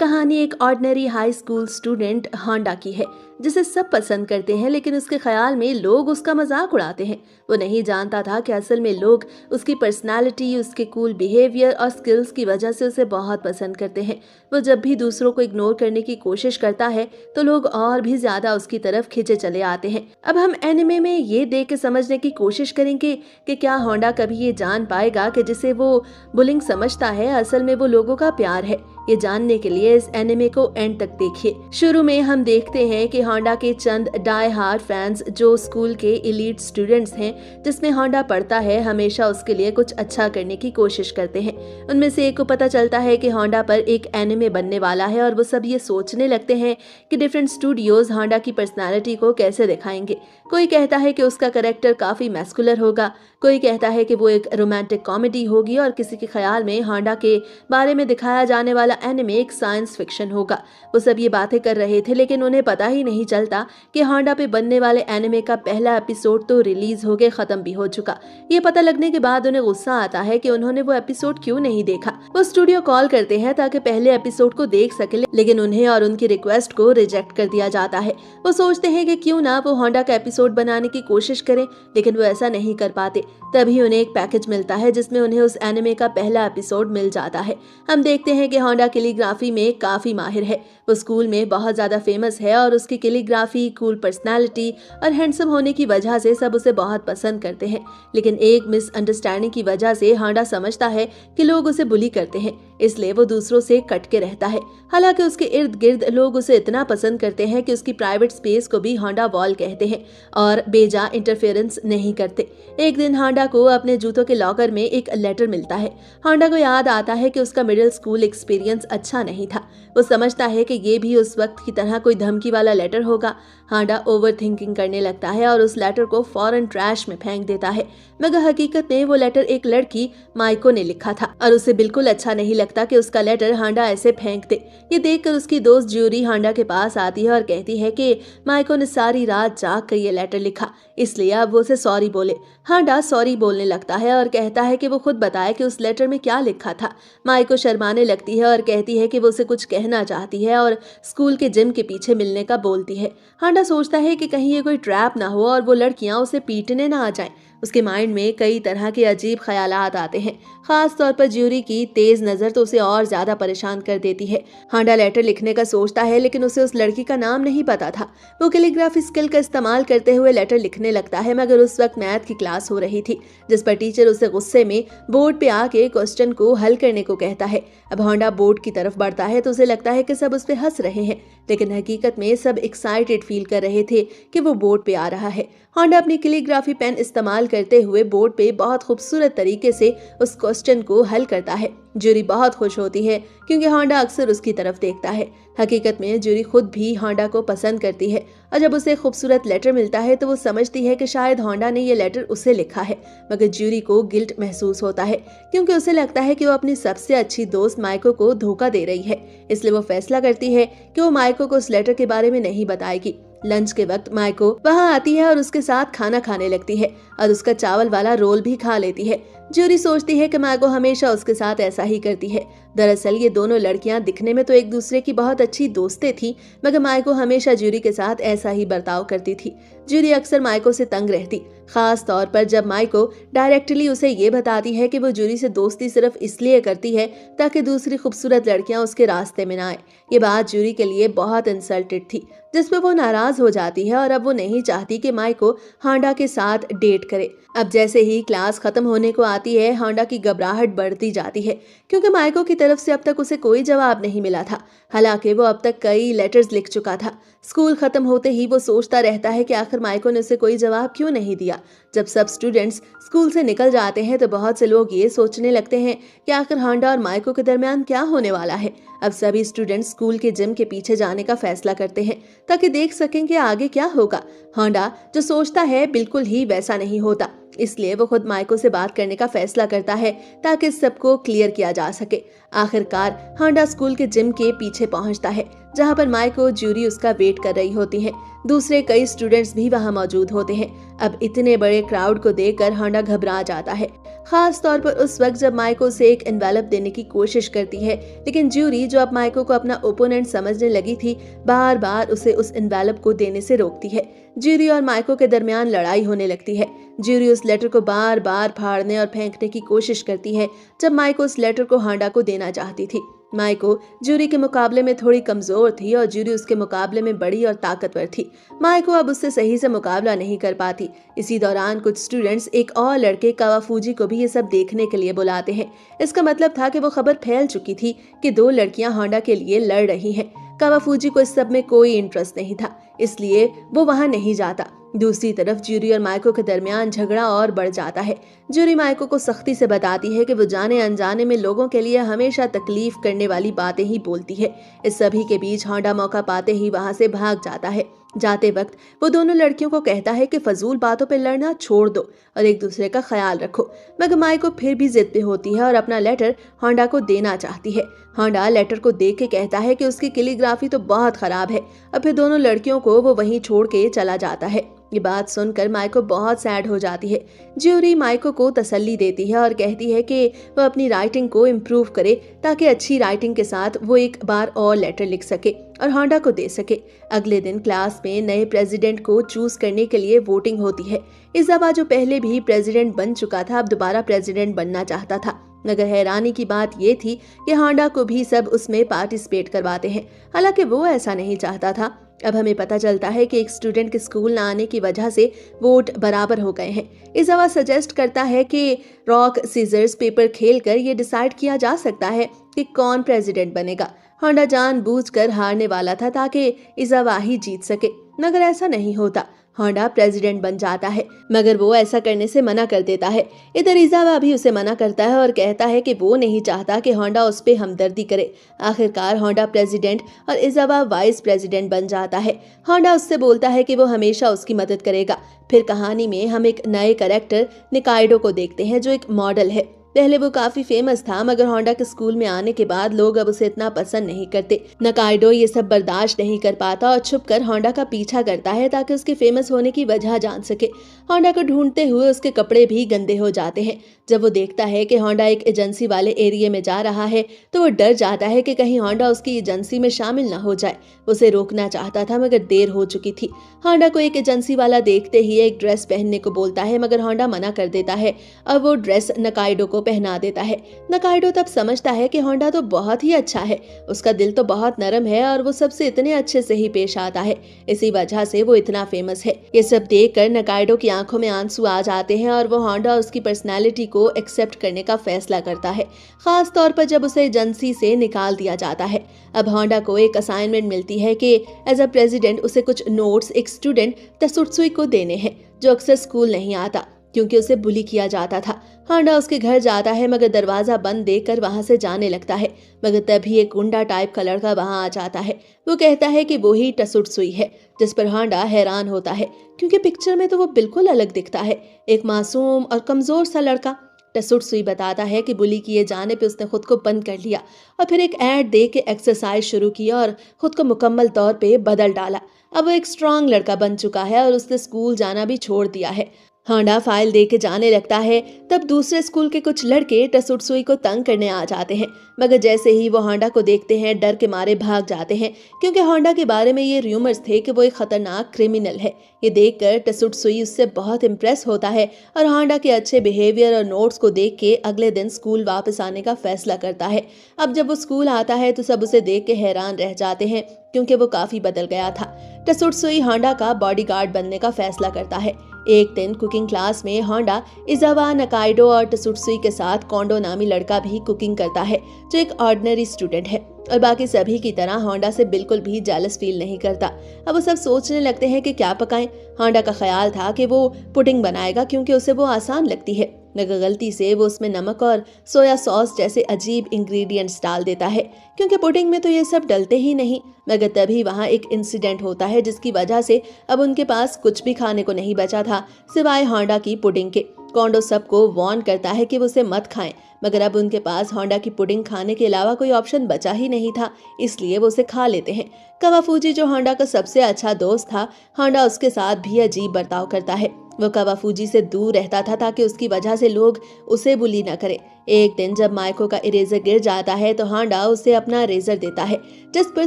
कहानी एक ordinary high school student Honda की है जिसे सब पसंद करते हैं, लेकिन उसके ख्याल में लोग उसका मजाक उड़ाते हैं। वो नहीं जानता था कि असल में लोग उसकी पर्सनालिटी, उसके कूल बिहेवियर और स्किल्स की वजह से उसे बहुत पसंद करते हैं। वो जब भी दूसरों को इग्नोर करने की कोशिश करता है तो लोग और भी ज्यादा उसकी तरफ खींचे चले आते हैं। अब हम एनिमे में ये देख के समझने की कोशिश करेंगे कि क्या होंडा कभी ये जान पाएगा कि जिसे वो बुलिंग समझता है असल में वो लोगों का प्यार है। ये जानने के लिए इस एनिमे को एंड तक देखिए। शुरू में हम देखते हैं कि होंडा के चंद डाई हार्ड फैंस जो स्कूल के एलीट स्टूडेंट्स हैं जिसमें होंडा पढ़ता है, हमेशा उसके लिए कुछ अच्छा करने की कोशिश करते हैं। उनमें से एक को पता चलता है कि होंडा पर एक एनिमे बनने वाला है और वो सब ये सोचने लगते हैं कि डिफरेंट स्टूडियोज होंडा की पर्सनालिटी को कैसे दिखाएंगे। कोई कहता है कि उसका कैरेक्टर काफी मैस्कुलर होगा, कोई कहता है कि वो एक रोमांटिक कॉमेडी होगी और किसी के ख्याल में होंडा के बारे में दिखाया जाने वाला एनिमे एक साइंस फिक्शन होगा। वो सब ये बातें कर रहे थे, लेकिन उन्हें पता ही नहीं चलता कि होंडा पे बनने वाले एनिमे का पहला एपिसोड तो रिलीज हो के खत्म भी हो चुका। ये पता लगने के बाद उन्हें गुस्सा आता है कि उन्होंने वो एपिसोड क्यों नहीं देखा। वो स्टूडियो कॉल करते हैं ताकि पहले एपिसोड को देख सके, लेकिन उन्हें और उनकी रिक्वेस्ट को रिजेक्ट कर दिया जाता है। वो सोचते हैं कि क्यों ना वो होंडा का एपिसोड बनाने की कोशिश करें, लेकिन वो ऐसा नहीं कर पाते। तभी उन्हें एक पैकेज मिलता है जिसमें उन्हें उस एनिमे का पहला एपिसोड मिल जाता है। हम देखते हैं कि होंडा कैलीग्राफी में काफी माहिर है। वो स्कूल में बहुत ज्यादा फेमस है और उसकी कैलीग्राफी, कूल पर्सनालिटी और हैंडसम होने की वजह से सब उसे बहुत पसंद करते हैं। लेकिन एक मिसअंडरस्टैंडिंग की वजह से होंडा समझता है कि लोग उसे बुली करते हैं, इसलिए वो दूसरों से कट के रहता है। हालांकि उसके इर्द गिर्द लोग उसे इतना पसंद करते हैं कि उसकी प्राइवेट स्पेस को भी होंडा वॉल कहते हैं और बेजा इंटरफेरेंस नहीं करते। एक दिन होंडा को अपने जूतों के लॉकर में एक लेटर मिलता है। होंडा को याद आता है कि उसका मिडिल स्कूल एक्सपीरियंस अच्छा नहीं था। वो समझता है कि ये भी उस वक्त की तरह कोई धमकी वाला लेटर होगा। होंडा ओवर थिंकिंग करने लगता है और उस लेटर को फौरन ट्रैश में फेंक देता है, मगर हकीकत में वो लेटर एक लड़की माइको ने लिखा था और उसे बिल्कुल अच्छा नहीं लगता कि उसका लेटर होंडा ऐसे फेंक दे। ये देखकर उसकी दोस्त ज्यूरी होंडा के पास आती है और कहती है कि माइको ने सारी रात जाग कर ये लेटर लिखा, इसलिए अब वो उसे सॉरी बोले। होंडा सॉरी बोलने लगता है और कहता है कि वो खुद बताए कि उस लेटर में क्या लिखा था। माइको शर्माने लगती है और कहती है कि वो उसे कुछ कहना चाहती है और स्कूल के जिम के पीछे मिलने का बोलती है। होंडा सोचता है कि कहीं ये कोई ट्रैप ना हो और वो लड़कियां उसे पीटने ना आ जाएं। उसके माइंड में कई तरह के अजीब ख्यालात आते हैं। खास तौर पर ज्यूरी की तेज नजर तो उसे और ज्यादा परेशान कर देती है। होंडा लेटर लिखने का सोचता है, लेकिन उसे उस लड़की का नाम नहीं पता था। वो कैलीग्राफी स्किल का इस्तेमाल करते हुए लेटर लिखने लगता है, मगर उस वक्त मैथ की क्लास हो रही थी जिस पर टीचर उसे गुस्से में बोर्ड पे आके क्वेश्चन को हल करने को कहता है। अब होंडा बोर्ड की तरफ बढ़ता है तो उसे लगता है कि सब उस पर हंस रहे हैं, लेकिन हकीकत में सब एक्साइटेड फील कर रहे थे कि वो बोर्ड पे आ रहा है। होंडा अपनी कैलीग्राफी पेन इस्तेमाल करते हुए बोर्ड पे बहुत खूबसूरत तरीके से उस क्वेश्चन को हल करता है। ज्यूरी बहुत खुश होती है क्योंकि होंडा अक्सर उसकी तरफ देखता है। हकीकत में ज्यूरी खुद भी होंडा को पसंद करती है और जब उसे खूबसूरत लेटर मिलता है तो वो समझती है कि शायद होंडा ने ये लेटर उसे लिखा है, मगर ज्यूरी को गिल्ट महसूस होता है क्योंकि उसे लगता है कि वो अपनी सबसे अच्छी दोस्त माइको को धोखा दे रही है। इसलिए वो फैसला करती है कि वो माइको को उस लेटर के बारे में नहीं बताएगी। लंच के वक्त माइको वहां आती है और उसके साथ खाना खाने लगती है और उसका चावल वाला रोल भी खा लेती है। ज्यूरी सोचती है कि माइको हमेशा उसके साथ ऐसा ही करती है। दरअसल ये दोनों लड़कियां दिखने में तो एक दूसरे की बहुत अच्छी दोस्तें थी, मगर माइको हमेशा ज्यूरी के साथ ऐसा ही बर्ताव करती थी। ज्यूरी अक्सर माइको से तंग रहती, खास तौर पर जब माइको डायरेक्टली उसे ये बताती है कि वो ज्यूरी से दोस्ती सिर्फ इसलिए करती है ताकि दूसरी खूबसूरत लड़कियां उसके रास्ते में ना आए। ये बात ज्यूरी के लिए बहुत इंसल्टेड थी, जिसपे वो नाराज हो जाती है और अब वो नहीं चाहती कि माइको होंडा के साथ डेट करे। अब जैसे ही क्लास खत्म होने को आती है, होंडा की घबराहट बढ़ती जाती है क्योंकि माइको की तरफ से अब तक उसे कोई जवाब नहीं मिला था। हालांकि वो अब तक कई लेटर्स लिख चुका था। स्कूल खत्म होते ही वो सोचता रहता है कि आखिर माइको ने उसे कोई जवाब क्यों नहीं दिया। जब सब स्टूडेंट्स स्कूल से निकल जाते हैं तो बहुत से लोग ये सोचने लगते हैं कि आखिर होंडा और माइको के दरमियान क्या होने वाला है। अब सभी स्टूडेंट्स स्कूल के जिम के पीछे जाने का फैसला करते हैं ताकि देख सकें कि आगे क्या होगा। होंडा जो सोचता है बिल्कुल ही वैसा नहीं होता, इसलिए वो खुद माइको से बात करने का फैसला करता है ताकि सबको क्लियर किया जा सके। आखिरकार होंडा स्कूल के जिम के पीछे पहुंचता है जहां पर माइको ज्यूरी उसका वेट कर रही होती है। दूसरे कई स्टूडेंट्स भी वहां मौजूद होते हैं। अब इतने बड़े क्राउड को देखकर होंडा घबरा जाता है, खास तौर पर उस वक्त जब माइको उसे एक एनवेलप देने की कोशिश करती है, लेकिन ज्यूरी जो अब माइको को अपना ओपोनेंट समझने लगी थी, बार बार उसे उस एनवेलप को देने से रोकती है। ज्यूरी और माइको के दरमियान लड़ाई होने लगती है। ज्यूरी उस लेटर को बार बार फाड़ने और फेंकने की कोशिश करती है जब माइको उस लेटर को हांडा को देना चाहती थी। माइको ज्यूरी के मुकाबले में थोड़ी कमजोर थी और ज्यूरी उसके मुकाबले में बड़ी और ताकतवर थी। माइको अब उससे सही से मुकाबला नहीं कर पाती। इसी दौरान कुछ स्टूडेंट्स एक और लड़के कावाफूजी को भी ये सब देखने के लिए बुलाते हैं। इसका मतलब था कि वो खबर फैल चुकी थी कि दो लड़कियां होंडा के लिए लड़ रही हैं। कावाफूजी को इस सब में कोई इंटरेस्ट नहीं था, इसलिए वो वहां नहीं जाता। दूसरी तरफ ज्यूरी और माइको के दरमियान झगड़ा और बढ़ जाता है। ज्यूरी माइको को सख्ती से बताती है कि वो जाने अनजाने में लोगों के लिए हमेशा तकलीफ करने वाली बातें ही बोलती है। इस सभी के बीच होंडा मौका पाते ही वहां से भाग जाता है। जाते वक्त वो दोनों लड़कियों को कहता है कि फजूल बातों पर लड़ना छोड़ दो और एक दूसरे का ख्याल रखो, मगर माइको फिर भी जिद पे होती है और अपना लेटर होंडा को देना चाहती है। होंडा लेटर को देख के कहता है कि उसकी कैलीग्राफी तो बहुत खराब है और फिर दोनों लड़कियों को वो वहीं छोड़ के चला जाता है। ये बात सुनकर माइको बहुत सैड हो जाती है। ज्यूरी माइको को तसल्ली देती है और कहती है कि वो अपनी राइटिंग को इम्प्रूव करे ताकि अच्छी राइटिंग के साथ वो एक बार और लेटर लिख सके और होंडा को दे सके। अगले दिन क्लास में नए प्रेसिडेंट को चूज करने के लिए वोटिंग होती है। इजाबा जो पहले भी प्रेसिडेंट बन चुका था, अब दोबारा प्रेसिडेंट बनना चाहता था, मगर हैरानी की बात यह थी कि होंडा को भी सब उसमें पार्टिसिपेट करवाते हैं, हालांकि वो ऐसा नहीं चाहता था। अब हमें पता चलता है कि एक स्टूडेंट के स्कूल न आने की वजह से वोट बराबर हो गए हैं। इजाबा सजेस्ट करता है कि रॉक सीजर्स पेपर खेलकर ये डिसाइड किया जा सकता है कि कौन प्रेसिडेंट बनेगा। होंडा जानबूझकर हारने वाला था ताकि इजाबा ही जीत सके, मगर ऐसा नहीं होता। होंडा प्रेसिडेंट बन जाता है, मगर वो ऐसा करने से मना कर देता है। इधर इजाबा भी उसे मना करता है और कहता है कि वो नहीं चाहता कि होंडा उस पे हमदर्दी करे। आखिरकार होंडा प्रेसिडेंट और इजाबा वाइस प्रेसिडेंट बन जाता है। होंडा उससे बोलता है कि वो हमेशा उसकी मदद करेगा। फिर कहानी में हम एक नए कैरेक्टर निकाइडो को देखते हैं जो एक मॉडल है। पहले वो काफी फेमस था, मगर होंडा के स्कूल में आने के बाद लोग अब उसे इतना पसंद नहीं करते। नकाइडो ये सब बर्दाश्त नहीं कर पाता और छुपकर होंडा का पीछा करता है ताकि उसके फेमस होने की वजह जान सके। होंडा को ढूंढते हुए उसके कपड़े भी गंदे हो जाते हैं। जब वो देखता है कि होंडा एक एजेंसी वाले एरिया में जा रहा है तो वो डर जाता है कि कहीं होंडा उसकी एजेंसी में शामिल न हो जाए। उसे रोकना चाहता था, मगर देर हो चुकी थी। होंडा को एक एजेंसी वाला देखते ही एक ड्रेस पहनने को बोलता है, मगर होंडा मना कर देता है और वो ड्रेस नकाइडो को पहना देता है। नकाइडो तब समझता है कि होंडा तो बहुत ही अच्छा है, उसका दिल तो बहुत नरम है और वो सबसे इतने अच्छे से ही पेश आता है, इसी वजह से वो इतना फेमस है। ये सब देखकर नकाइडो की आंखों में आंसू आ जाते हैं और वो होंडा और उसकी पर्सनैलिटी को एक्सेप्ट करने का फैसला करता है, खास तौर पर जब उसे एजेंसी से निकाल दिया जाता है। अब होंडा को एक असाइनमेंट मिलती है कि एज अ प्रेसिडेंट उसे कुछ नोट्स एक स्टूडेंट तसुत्सुई को देने हैं जो अक्सर स्कूल नहीं आता क्योंकि उसे बुली किया जाता था। होंडा उसके घर जाता है, मगर दरवाजा बंद देखकर वहां से जाने लगता है, मगर तभी एक गुंडा टाइप का लड़का वहां आ जाता है। वो कहता है कि वो ही टसुत्सुई है, जिस पर होंडा हैरान होता है क्योंकि पिक्चर में तो वो बिल्कुल अलग दिखता है, एक मासूम और कमजोर सा लड़का। टसुत्सुई बताता है कि बुली किए जाने पे उसने खुद को बंद कर लिया और फिर एक ऐड दे के एक्सरसाइज शुरू किया और खुद को मुकम्मल तौर पे बदल डाला। अब वो एक स्ट्रांग लड़का बन चुका है और उसने स्कूल जाना भी छोड़ दिया है। होंडा फाइल दे के जाने लगता है, तब दूसरे स्कूल के कुछ लड़के टसुत्सुई को तंग करने आ जाते हैं, मगर जैसे ही वो होंडा को देखते हैं डर के मारे भाग जाते हैं क्योंकि होंडा के बारे में ये र्यूमर्स थे कि वो एक खतरनाक क्रिमिनल है। ये देखकर टसुत्सुई उससे बहुत इम्प्रेस होता है और होंडा के अच्छे बिहेवियर और नोट्स को देख के अगले दिन स्कूल वापस आने का फैसला करता है। अब जब वो स्कूल आता है तो सब उसे देख के हैरान रह जाते हैं क्योंकि वो काफी बदल गया था। टसुत्सुई होंडा का बॉडीगार्ड बनने का फैसला करता है। एक दिन कुकिंग क्लास में होंडा इजावा, नकाइडो और टसुत्सुई के साथ कोंडो नामी लड़का भी कुकिंग करता है जो एक ऑर्डिनरी स्टूडेंट है और बाकी सभी की तरह होंडा से बिल्कुल भी जेलस फील नहीं करता। अब वो सब सोचने लगते हैं कि क्या पकाएं। होंडा का ख्याल था कि वो पुडिंग बनाएगा क्योंकि उसे वो आसान लगती है, मगर गलती से वो उसमें नमक और सोया सॉस जैसे अजीब इंग्रेडिएंट्स डाल देता है क्योंकि पुडिंग में तो ये सब डलते ही नहीं। मगर तभी वहाँ एक इंसिडेंट होता है जिसकी वजह से अब उनके पास कुछ भी खाने को नहीं बचा था सिवाय होंडा की पुडिंग के। कोंडो सबको वार्न करता है कि वो उसे मत खाएं, मगर अब उनके पास होंडा की पुडिंग खाने के अलावा कोई ऑप्शन बचा ही नहीं था, इसलिए वो उसे खा लेते हैं। कावाफूजी जो होंडा का सबसे अच्छा दोस्त था, होंडा उसके साथ भी अजीब बर्ताव करता है। वो कावाफूजी से दूर रहता था ताकि उसकी वजह से लोग उसे बुली न करे। एक दिन जब माइको का इरेजर गिर जाता है तो होंडा उसे अपना इरेजर देता है, जिस पर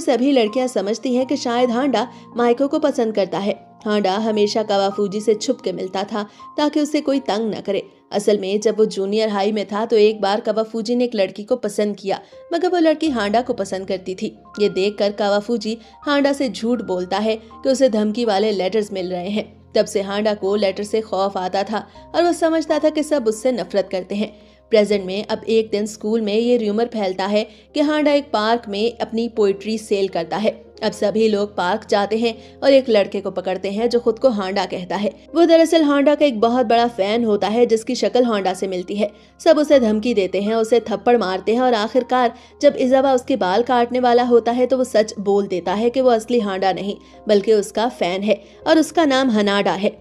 सभी लड़कियां समझती हैं कि शायद होंडा माइको को पसंद करता है। होंडा हमेशा कावाफूजी से छुप के मिलता था ताकि उसे कोई तंग न करे। असल में जब वो जूनियर हाई में था तो एक बार कावाफूजी ने एक लड़की को पसंद किया, मगर वो लड़की होंडा को पसंद करती थी। ये देखकर कावाफूजी होंडा से झूठ बोलता है कि उसे धमकी वाले लेटर्स मिल रहे हैं। तब से होंडा को लेटर से खौफ आता था और वो समझता था कि सब उससे नफरत करते हैं। प्रेजेंट में अब एक दिन स्कूल में ये र्यूमर फैलता है कि होंडा एक पार्क में अपनी पोइट्री सेल करता है। अब सभी लोग पार्क जाते हैं और एक लड़के को पकड़ते हैं जो खुद को होंडा कहता है। वो दरअसल होंडा का एक बहुत बड़ा फैन होता है जिसकी शक्ल होंडा से मिलती है। सब उसे धमकी देते हैं, उसे थप्पड़ मारते हैं और आखिरकार जब इजाबा उसके बाल काटने वाला होता है तो वो सच बोल देता है कि वो असली होंडा नहीं बल्कि उसका फैन है और उसका नाम हनाडा है।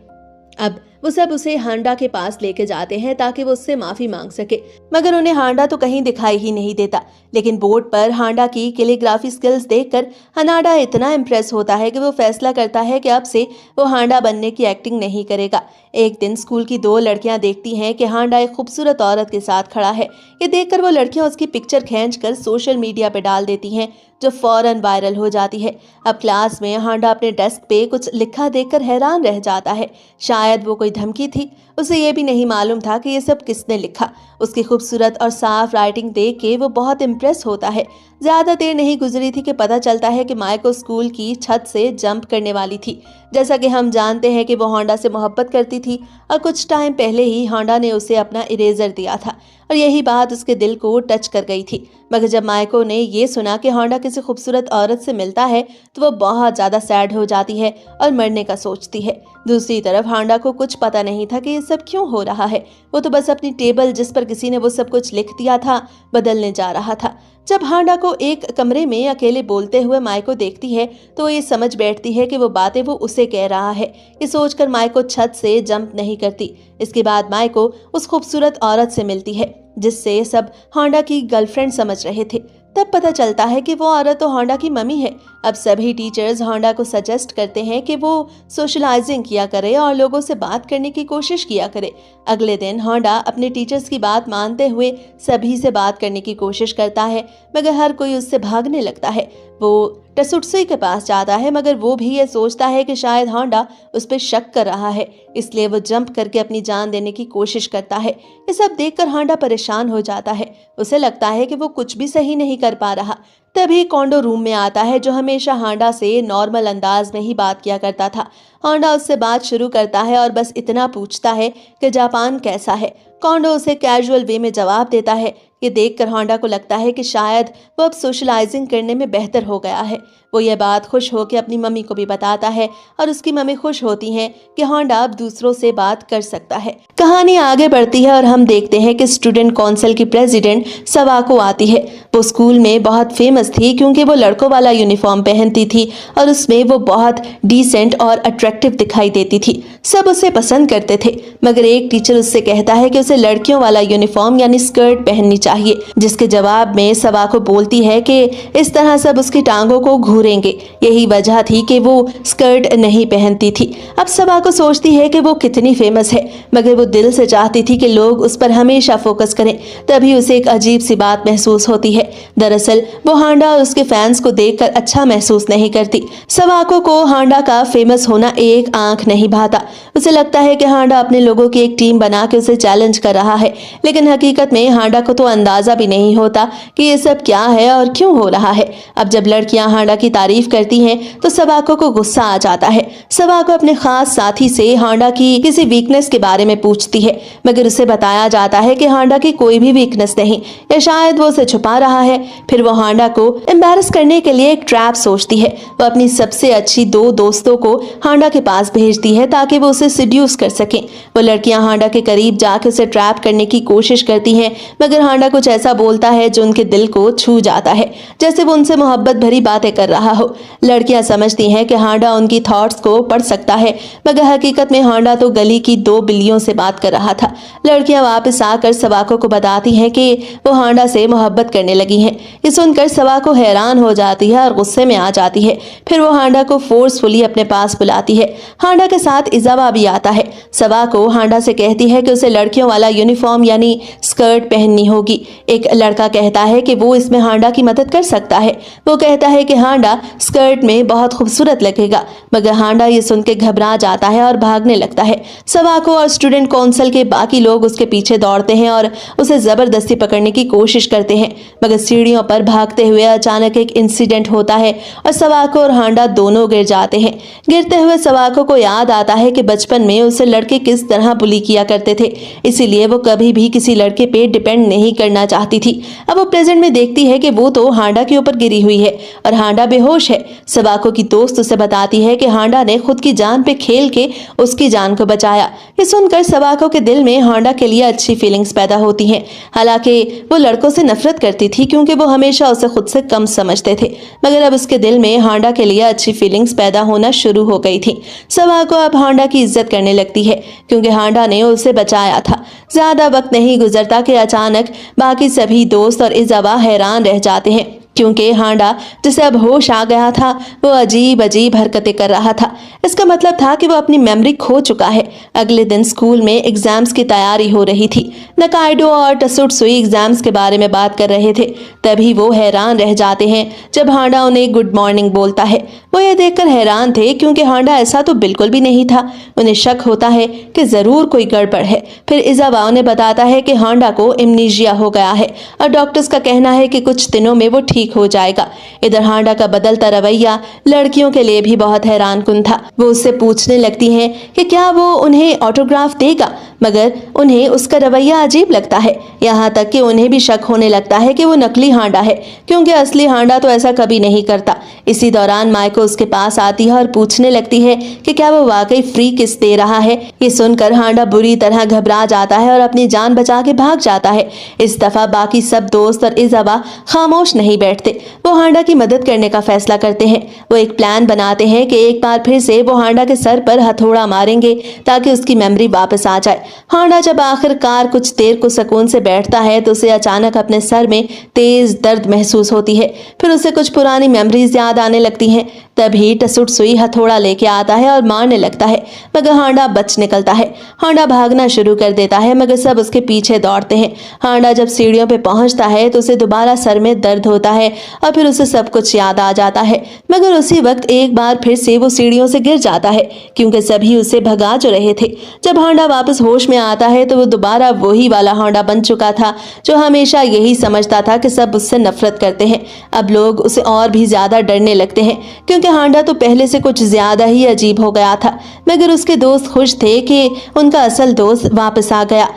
अब वो सब उसे होंडा के पास लेके जाते हैं ताकि वो उससे माफी मांग सके, मगर उन्हें होंडा तो कहीं दिखाई ही नहीं देता। लेकिन बोर्ड पर होंडा की कैलीग्राफी स्किल्स देखकर होंडा इतना इम्प्रेस होता है कि वो फैसला करता है कि अब से वो होंडा बनने की एक्टिंग नहीं करेगा। एक दिन स्कूल की दो लड़कियां देखती हैं कि होंडा एक खूबसूरत औरत के साथ खड़ा है। ये देखकर वो लड़कियां उसकी पिक्चर खींचकर सोशल मीडिया पे डाल देती हैं, जो फौरन वायरल हो जाती है। अब क्लास में होंडा अपने डेस्क पे कुछ लिखा देखकर हैरान रह जाता है। शायद वो कोई धमकी थी। उसे ये भी नहीं मालूम था कि ये सब किसने लिखा। उसकी खूबसूरत और साफ राइटिंग देख के वो बहुत इम्प्रेस होता है। ज्यादा देर नहीं गुजरी थी कि पता चलता है कि माइको स्कूल की छत से जंप करने वाली थी। जैसा कि हम जानते हैं कि वो होंडा से मोहब्बत करती थी और कुछ टाइम पहले ही होंडा ने उसे अपना इरेजर दिया था और यही बात उसके दिल को टच कर गई थी। मगर जब माइको ने ये सुना कि होंडा किसी खूबसूरत औरत से मिलता है तो वो बहुत ज्यादा सैड हो जाती है और मरने का सोचती है। दूसरी तरफ होंडा को कुछ पता नहीं था कि ये सब क्यों हो रहा है। वो तो बस अपनी टेबल जिस पर किसी ने वो सब कुछ लिख दिया था बदलने जा रहा था। जब होंडा को एक कमरे में अकेले बोलते हुए माइको देखती है तो ये समझ बैठती है कि वो बातें वो उसे कह रहा है। ये सोचकर माइको छत से जंप नहीं करती। इसके बाद माइको उस खूबसूरत औरत से मिलती है जिससे सब होंडा की गर्लफ्रेंड समझ रहे थे। तब पता चलता है कि वो औरत तो होंडा की मम्मी है। अब सभी टीचर्स होंडा को सजेस्ट करते हैं कि वो सोशलाइजिंग किया करे और लोगों से बात करने की कोशिश किया करे। अगले दिन होंडा अपने टीचर्स की बात मानते हुए सभी से बात करने की कोशिश करता है, मगर हर कोई उससे भागने लगता है। वो टसुटसुई के पास जाता है, मगर वो भी ये सोचता है कि शायद होंडा उस पर शक कर रहा है, इसलिए वो जंप करके अपनी जान देने की कोशिश करता है। ये सब देखकर होंडा परेशान हो जाता है। उसे लगता है कि वो कुछ भी सही नहीं कर पा रहा। तभी कोंडो रूम में आता है, जो हमेशा होंडा से नॉर्मल अंदाज में ही बात किया करता था। होंडा उससे बात शुरू करता है और बस इतना पूछता है कि जापान कैसा है। कोंडो उसे कैजुअल वे में जवाब देता है। ये देखकर होंडा को लगता है कि शायद वो अब सोशलाइजिंग करने में बेहतर हो गया है। वो ये बात खुश होकर अपनी मम्मी को भी बताता है और उसकी मम्मी खुश होती हैं कि होंडा अब दूसरों से बात कर सकता है। कहानी आगे बढ़ती है और हम देखते हैं कि स्टूडेंट काउंसिल की प्रेसिडेंट सवाको आती है। वो स्कूल में बहुत फेमस थी क्योंकि वो लड़कों वाला यूनिफॉर्म पहनती थी और उसमें वो बहुत डिसेंट और अट्रैक्टिव दिखाई देती थी। सब उसे पसंद करते थे, मगर एक टीचर उससे कहता है कि उसे लड़कियों वाला यूनिफॉर्म यानी स्कर्ट पहननी चाहिए, जिसके जवाब में सवाको बोलती है कि इस तरह सब उसकी टांगों को घूरेंगे। यही वजह थी कि वो स्कर्ट नहीं पहनती थी। अब सवाको सोचती है कि वो कितनी फेमस है, मगर वो दिल से चाहती थी कि लोग उस पर हमेशा फोकस करें। तभी उसे एक अजीब सी बात महसूस होती है। दरअसल वो होंडा और उसके फैंस को देखकर अच्छा महसूस नहीं करती। सवाको को होंडा का फेमस होना एक आंख नहीं भाता। उसे लगता है कि होंडा अपने लोगों की एक टीम बना के उसे चैलेंज कर रहा है, लेकिन हकीकत में होंडा को तो अंदाजा भी नहीं होता कि ये सब क्या है और क्यों हो रहा है। अब जब लड़कियां होंडा की तारीफ करती हैं तो सवाको को गुस्सा आ जाता है। सवाको अपने खास साथी से होंडा की किसी वीकनेस के बारे में पूछती है, मगर उसे बताया जाता है कि होंडा की कोई भी वीकनेस नहीं, या शायद वो उसे छुपा रहा है। फिर वो होंडा को एम्बैरस करने के लिए एक ट्रैप सोचती है। वो अपनी सबसे अच्छी दो दोस्तों को होंडा के पास भेजती है ताकि वो उसे सिड्यूस कर सकें। वो लड़कियां होंडा के करीब जाकर उसे ट्रैप करने की कोशिश करती हैं, मगर होंडा कुछ ऐसा बोलता है जो उनके दिल को छू जाता है, जैसे वो उनसे मोहब्बत भरी बातें कर रहा हो। लड़कियां समझती हैं कि हांडा उनकी थॉट्स को पढ़ सकता है, मगर हकीकत में हांडा तो गली की 2 बिल्लियों से बात कर रहा था। लड़कियां वापस आकर सवाको को बताती हैं कि वो हांडा से मोहब्बत करने लगी हैं। ये सुनकर सवाको हैरान हो जाती है और गुस्से में आ जाती है। फिर वो हांडा को फोर्सफुली अपने पास बुलाती है। हांडा के साथ इजावा भी आता है। सवाको हांडा से कहती है कि उसे लड़कियों वाला यूनिफॉर्म यानी स्कर्ट पहननी होगी। एक लड़का कहता है कि वो इसमें हांडा की मदद कर सकता है। वो कहता है कि हांडा स्कर्ट में बहुत खूबसूरत लगेगा, मगर हांडा ये सुन के घबरा जाता है और भागने लगता है। सवाको और स्टूडेंट काउंसिल के बाकी लोग उसके पीछे दौड़ते हैं और उसे जबरदस्ती पकड़ने की कोशिश करते हैं, मगर सीढ़ियों पर भागते हुए अचानक एक इंसिडेंट होता है और सवाको और हांडा दोनों गिर जाते हैं। गिरते हुए सवाको को याद आता है कि बचपन में उसे लड़के किस तरह बुली किया करते थे, इसीलिए वो कभी भी किसी लड़के पे डिपेंड नहीं करना चाहती थी। अब वो प्रेजेंट में देखती है कि वो तो हांडा के ऊपर गिरी हुई है और हांडा बेहोश है। सवाको की दोस्त उसे बताती है कि हांडा ने खुद की जान पे खेल के उसकी जान को बचाया। ये सुनकर सवाको के दिल में हांडा के लिए अच्छी फीलिंग्स पैदा होती हैं। हालांकि वो लड़कों से नफरत करती थी क्योंकि वो हमेशा उसे खुद से कम समझते थे, मगर अब उसके दिल में हांडा के लिए अच्छी फीलिंग्स पैदा होना शुरू हो गई थी। सवाको अब हांडा की इज्जत करने लगती है क्योंकि हांडा ने उसे बचाया था। ज्यादा वक्त नहीं गुजरता कि अचानक बाकी सभी दोस्त और इजावा हैरान रह जाते हैं क्योंकि हांडा जिसे अब होश आ गया था वो अजीब अजीब हरकतें कर रहा था। इसका मतलब था कि वो अपनी मेमोरी खो चुका है। अगले दिन स्कूल में एग्जाम्स की तैयारी हो रही थी। नकाइडो और टसुटसुई एग्जाम्स के बारे में बात कर रहे थे। तभी वो हैरान रह जाते हैं जब हांडा उन्हें गुड मॉर्निंग बोलता है। वो ये देखकर हैरान थे क्योंकि हांडा ऐसा तो बिल्कुल भी नहीं था। उन्हें शक होता है कि जरूर कोई गड़बड़ है। फिर इजावा उन्हें बताता है कि हांडा को एमनीजिया हो गया है और डॉक्टर्स का कहना है कि कुछ दिनों में वो ठीक हो जाएगा। इधर हांडा का बदलता रवैया लड़कियों के लिए भी बहुत हैरानकुन था। वो उससे पूछने लगती हैं कि क्या वो उन्हें ऑटोग्राफ देगा, मगर उन्हें उसका रवैया अजीब लगता है। यहाँ तक कि उन्हें भी शक होने लगता है कि वो नकली हांडा है क्योंकि असली हांडा तो ऐसा कभी नहीं करता। इसी दौरान माइको उसके पास आती है और पूछने लगती है कि क्या वो वाकई फ्री किस दे रहा है। ये सुनकर हांडा बुरी तरह घबरा जाता है और अपनी जान बचा के भाग जाता है। इस दफा बाकी सब दोस्त और इजावा खामोश नहीं बैठते। वो हांडा की मदद करने का फैसला करते हैं। वो एक प्लान बनाते हैं कि एक बार फिर से वो हांडा के सर पर हथौड़ा मारेंगे ताकि उसकी मेमोरी वापस आ जाए। हांडा जब आखिरकार कुछ देर को सुकून से बैठता है तो उसे अचानक अपने सर में तेज दर्द महसूस होती है। फिर उसे कुछ पुरानी मेमोरीज याद आने लगती हैं। तभी टसुटसुई हथौड़ा लेके आता है और मारने लगता है, मगर हांडा बच निकलता है। हांडा भागना शुरू कर देता है मगर सब उसके पीछे दौड़ते हैं। हांडा जब सीढ़ियों पे पहुंचता है तो उसे दोबारा सर में दर्द होता है और फिर उसे सब कुछ याद आ जाता है, मगर उसी वक्त एक बार फिर से वो सीढ़ियों से गिर जाता है क्योंकि सभी उसे भगा जो रहे थे। जब हांडा वापस होश में आता है तो वो दोबारा वही वाला हांडा बन चुका था जो हमेशा यही समझता था कि सब उससे नफरत करते हैं। अब लोग उसे और भी ज्यादा डरने लगते हैं क्योंकि हांडा तो पहले से कुछ ज्यादा ही अजीब हो गया था, मगर उसके दोस्त खुश थे कि उनका असल दोस्त वापस आ गया।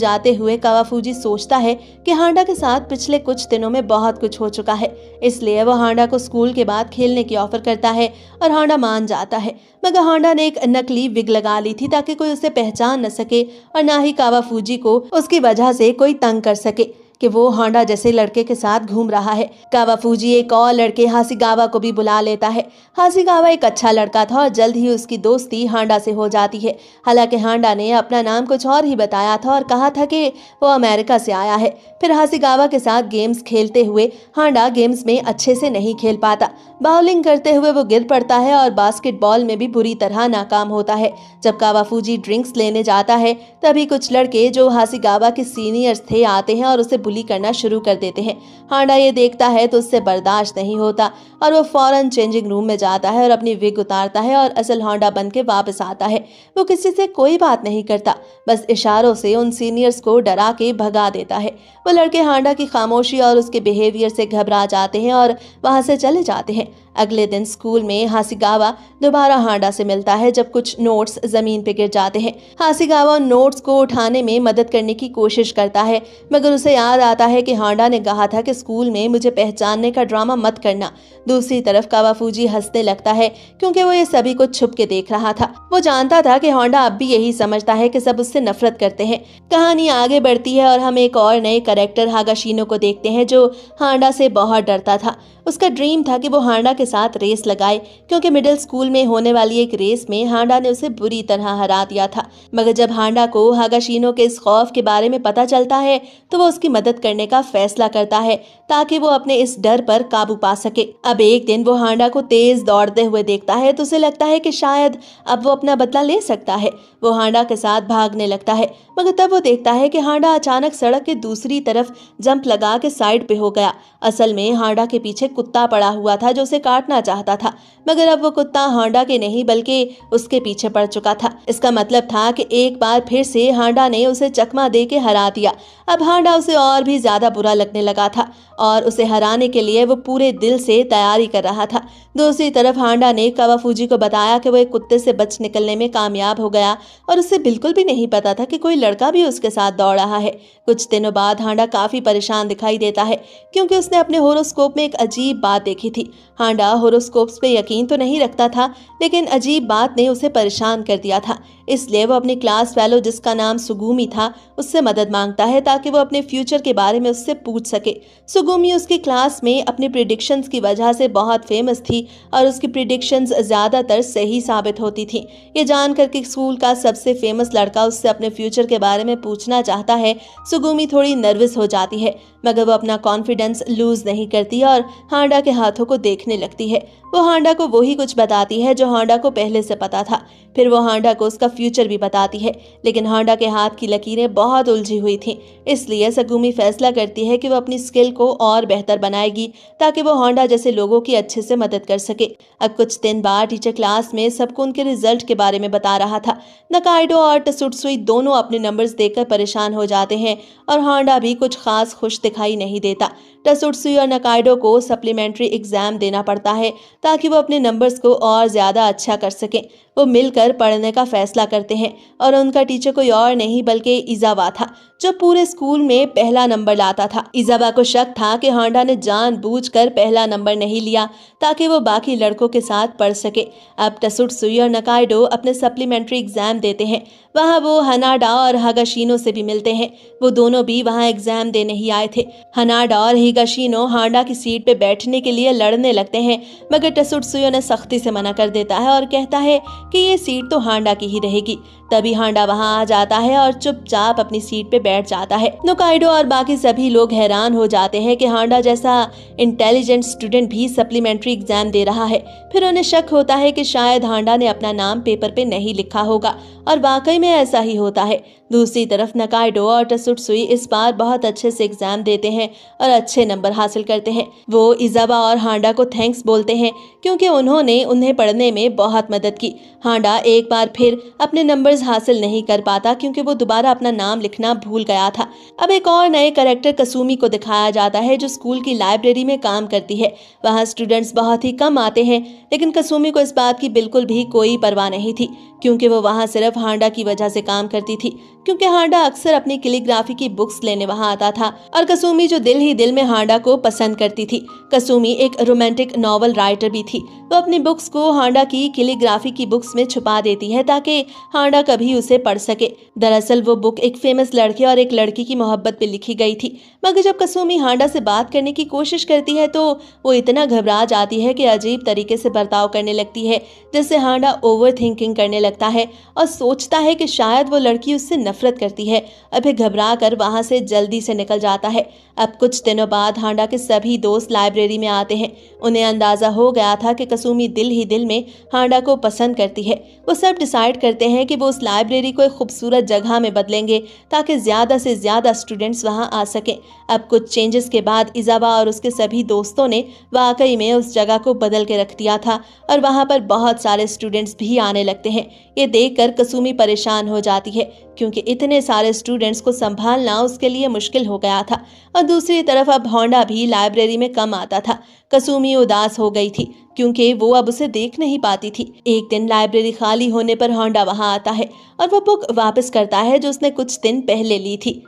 जाते हुए कावाफूजी सोचता है कि हांडा के साथ पिछले कुछ दिनों में बहुत कुछ हो चुका है, इसलिए वो हांडा को स्कूल के बाद खेलने की ऑफर करता है और हांडा मान जाता है। मगर हांडा ने एक नकली विग लगा ली थी ताकि कोई उसे पहचान न सके और ना ही कावाफूजी को उसकी वजह से कोई तंग कर सके कि वो हांडा जैसे लड़के के साथ घूम रहा है। कावाफूजी एक और लड़के हासीगावा को भी बुला लेता है। हासीगावा एक अच्छा लड़का था और जल्द ही उसकी दोस्ती हांडा से हो जाती है। हालांकि हांडा ने अपना नाम कुछ और ही बताया था और कहा था कि वो अमेरिका से आया है। फिर हासीगावा के साथ गेम्स खेलते हुए हांडा गेम्स में अच्छे से नहीं खेल पाता। बाउलिंग करते हुए वो गिर पड़ता है और बास्केटबॉल में भी बुरी तरह नाकाम होता है। जब कावाफूजी ड्रिंक्स लेने जाता है तभी कुछ लड़के जो हासीगावा के सीनियर्स थे आते हैं और उसे बुली करना शुरू कर देते हैं। हांडा ये देखता है तो उससे बर्दाश्त नहीं होता और वो फौरन चेंजिंग रूम में जाता है और अपनी विग उतारता है और असल हांडा बन के वापस आता है। वो किसी से कोई बात नहीं करता, बस इशारों से उन सीनियर्स को डरा के भगा देता है। वो लड़के हांडा की खामोशी और उसके बिहेवियर से घबरा जाते हैं और वहां से चले जाते हैं। अगले दिन स्कूल में हासिगावा दोबारा हांडा से मिलता है जब कुछ नोट्स जमीन पे गिर जाते हैं। हासिगावा उन नोट्स को उठाने में मदद करने की कोशिश करता है, मगर उसे याद आता है कि हांडा ने कहा था कि स्कूल में मुझे पहचानने का ड्रामा मत करना। दूसरी तरफ कावाफूजी हंसने लगता है क्योंकि वो ये सभी कुछ छुप के देख रहा था। वो जानता था कि हांडा अब भी यही समझता है कि सब उससे नफरत करते हैं। कहानी आगे बढ़ती है और हम एक और नए कैरेक्टर हागाशिनो को देखते हैं जो हांडा से बहुत डरता था। उसका ड्रीम था कि वो हांडा के साथ रेस लगाए, क्योंकि मिडिल स्कूल में होने वाली एक रेस में हांडा ने उसे बुरी तरह हरा दिया था। मगर जब हांडा को हागाशिनो के इस खौफ के बारे में पता चलता है तो वो उसकी मदद करने का फैसला करता है ताकि वो अपने इस डर पर काबू पा सके। अब एक दिन वो हांडा को तेज दौड़ते हुए देखता है तो उसे लगता है कि शायद अब वो अपना बदला ले सकता है। वो हांडा के साथ भागने लगता है, मगर तब वो देखता है कि हांडा अचानक सड़क के दूसरी तरफ जंप लगा के साइड पे हो गया। असल में हांडा के पीछे कुत्ता पड़ा हुआ था जो उसे काटना चाहता था, मगर अब वो कुत्ता हांडा के नहीं बल्कि उसके पीछे पड़ चुका था। इसका मतलब था कि एक बार फिर से हांडा ने उसे चकमा दे के हरा दिया। अब हांडा उसे और भी ज्यादा बुरा लगने लगा था और उसे हराने के लिए वो पूरे दिल से तैयारी कर रहा था। दूसरी तरफ हांडा ने कावाफूजी को बताया कि वो एक कुत्ते से बच निकलने में कामयाब हो गया और उसे बिल्कुल भी नहीं पता था कि कोई लड़का भी उसके साथ दौड़ रहा है। कुछ दिनों बाद हांडा काफी परेशान दिखाई देता है क्योंकि उसने अपने होरोस्कोप में एक अजीब बात देखी थी। हांडा होरोस्कोप्स पे यकीन तो नहीं रखता था, लेकिन अजीब बात ने उसे परेशान कर दिया था। इसलिए वो अपनी क्लास फेलो जिसका नाम सुगुमी था उससे मदद मांगता है ताकि वो अपने फ्यूचर के बारे में उससे पूछ सके। सुगुमी उसकी क्लास में अपने प्रिडिक्शंस की वजह से बहुत फेमस थी और उसकी प्रिडिक्शंस ज्यादातर सही साबित होती थी। ये जानकर कि स्कूल का सबसे फेमस लड़का उससे अपने फ्यूचर के बारे में पूछना चाहता है, सुगुमी थोड़ी नर्वस हो जाती है, मगर वो अपना कॉन्फिडेंस लूज नहीं करती और हांडा के हाथों को देखने लगती है। वो हांडा को वही कुछ बताती है जो हांडा को पहले से पता था। फिर वो हांडा को उसका फ्यूचर भी बताती है, लेकिन हांडा के हाथ की लकीरें बहुत उलझी हुई थीं। इसलिए सगुमी फैसला करती है कि वो अपनी स्किल को और बेहतर बनाएगी ताकि वो हांडा जैसे लोगों की अच्छे से मदद कर सके। अब कुछ दिन बाद टीचर क्लास में सबको उनके रिजल्ट के बारे में बता रहा था। नकाइडो और टसुटसुई दोनों अपने नंबर्स देखकर परेशान हो जाते हैं और हांडा भी कुछ खास खुश दिखाई नहीं देता। टसुटसुई और नकाइडो को सप्लीमेंट्री एग्जाम देना पड़ता है ताकि वो अपने नंबर्स को और ज्यादा अच्छा कर सकें। वो मिलकर पढ़ने का फैसला करते हैं और उनका टीचर कोई और नहीं बल्कि इजावा था जो पूरे स्कूल में पहला नंबर लाता था। इजावा को शक था कि हांडा ने जानबूझकर पहला नंबर नहीं लिया ताकि वो बाकी लड़कों के साथ पढ़ सके। अब टसुटसुई और नकाइडो अपने सप्लीमेंट्री एग्जाम देते हैं। वहाँ वो हनाडा और हागाशिनो से भी मिलते हैं। वो दोनों भी वहाँ एग्जाम देने ही आए थे। हनाडा और हिगाशिनो हांडा की सीट पे बैठने के लिए लड़ने लगते हैं, मगर टसुटसुई उन्हें सख्ती से मना कर देता है और कहता है कि ये सीट तो हांडा की ही रहेगी। तभी हांडा वहां आ जाता है और चुपचाप अपनी सीट पे बैठ जाता है। नोकाइडो और बाकी सभी लोग हैरान हो जाते हैं कि हांडा जैसा इंटेलिजेंट स्टूडेंट भी सप्लीमेंट्री एग्जाम दे रहा है। फिर उन्हें शक होता है कि शायद हांडा ने अपना नाम पेपर पे नहीं लिखा होगा, और वाकई में ऐसा ही होता है। दूसरी तरफ नकाइडो और टसुटसुई इस बार बहुत अच्छे से एग्जाम देते हैं और अच्छे नंबर हासिल करते हैं। वो इजाबा और हांडा को थैंक्स बोलते हैं क्योंकि उन्होंने उन्हें पढ़ने में बहुत मदद की। हांडा एक बार फिर अपने नंबर्स हासिल नहीं कर पाता क्योंकि वो दोबारा अपना नाम लिखना भूल गया था। अब एक और नए कैरेक्टर कसुमी को दिखाया जाता है जो स्कूल की लाइब्रेरी में काम करती है। वहाँ स्टूडेंट्स बहुत ही कम आते हैं, लेकिन कसुमी को इस बात की बिल्कुल भी कोई परवाह नहीं थी क्योंकि वो वहाँ सिर्फ हांडा की वजह से काम करती थी, क्योंकि हांडा अक्सर अपनी कैलीग्राफी की बुक्स लेने वहाँ आता था और कसुमी जो दिल ही दिल में हांडा को पसंद करती थी। कसुमी एक रोमांटिक नॉवल राइटर भी थी। वो अपनी बुक्स को हांडा की कैलीग्राफी की बुक्स में छुपा देती है ताकि हांडा कभी उसे पढ़ सके। दरअसल वो बुक एक फेमस लड़के और एक लड़की की मोहब्बत पे लिखी गई थी, मगर जब कसुमी हांडा से बात करने की कोशिश करती है तो वो इतना घबरा जाती है कि अजीब तरीके से बर्ताव करने लगती है, जिससे हांडा ओवर थिंकिंग करने लगता है और सोचता है कि शायद वो लड़की उससे नफरत करती है। अब फिर घबरा कर वहां से जल्दी से निकल जाता है। अब कुछ दिनों बाद हांडा के सभी दोस्त लाइब्रेरी में आते हैं। उन्हें अंदाजा हो गया था कि कसुमी दिल ही दिल में हांडा को पसंद करती है। वो सब डिसाइड करते हैं कि वो उस लाइब्रेरी को एक खूबसूरत जगह में बदलेंगे ताकि ज्यादा से ज्यादा स्टूडेंट्स वहां आ सकें। अब कुछ चेंजेस के बाद इजाबा और उसके सभी दोस्तों ने वाकई में उस जगह को बदल के रख दिया था और वहां पर बहुत सारे स्टूडेंट्स भी आने लगते हैं। ये देखकर कसुमी परेशान हो जाती है क्योंकि इतने सारे स्टूडेंट्स को संभालना उसके लिए मुश्किल हो गया था। और दूसरी तरफ अब होंडा भी लाइब्रेरी में कम आता था। कसुमी उदास हो गई थी क्योंकि वो अब उसे देख नहीं पाती थी। एक दिन लाइब्रेरी खाली होने पर होंडा वहां आता है और वो बुक वापस करता है जो उसने कुछ दिन पहले ली थी।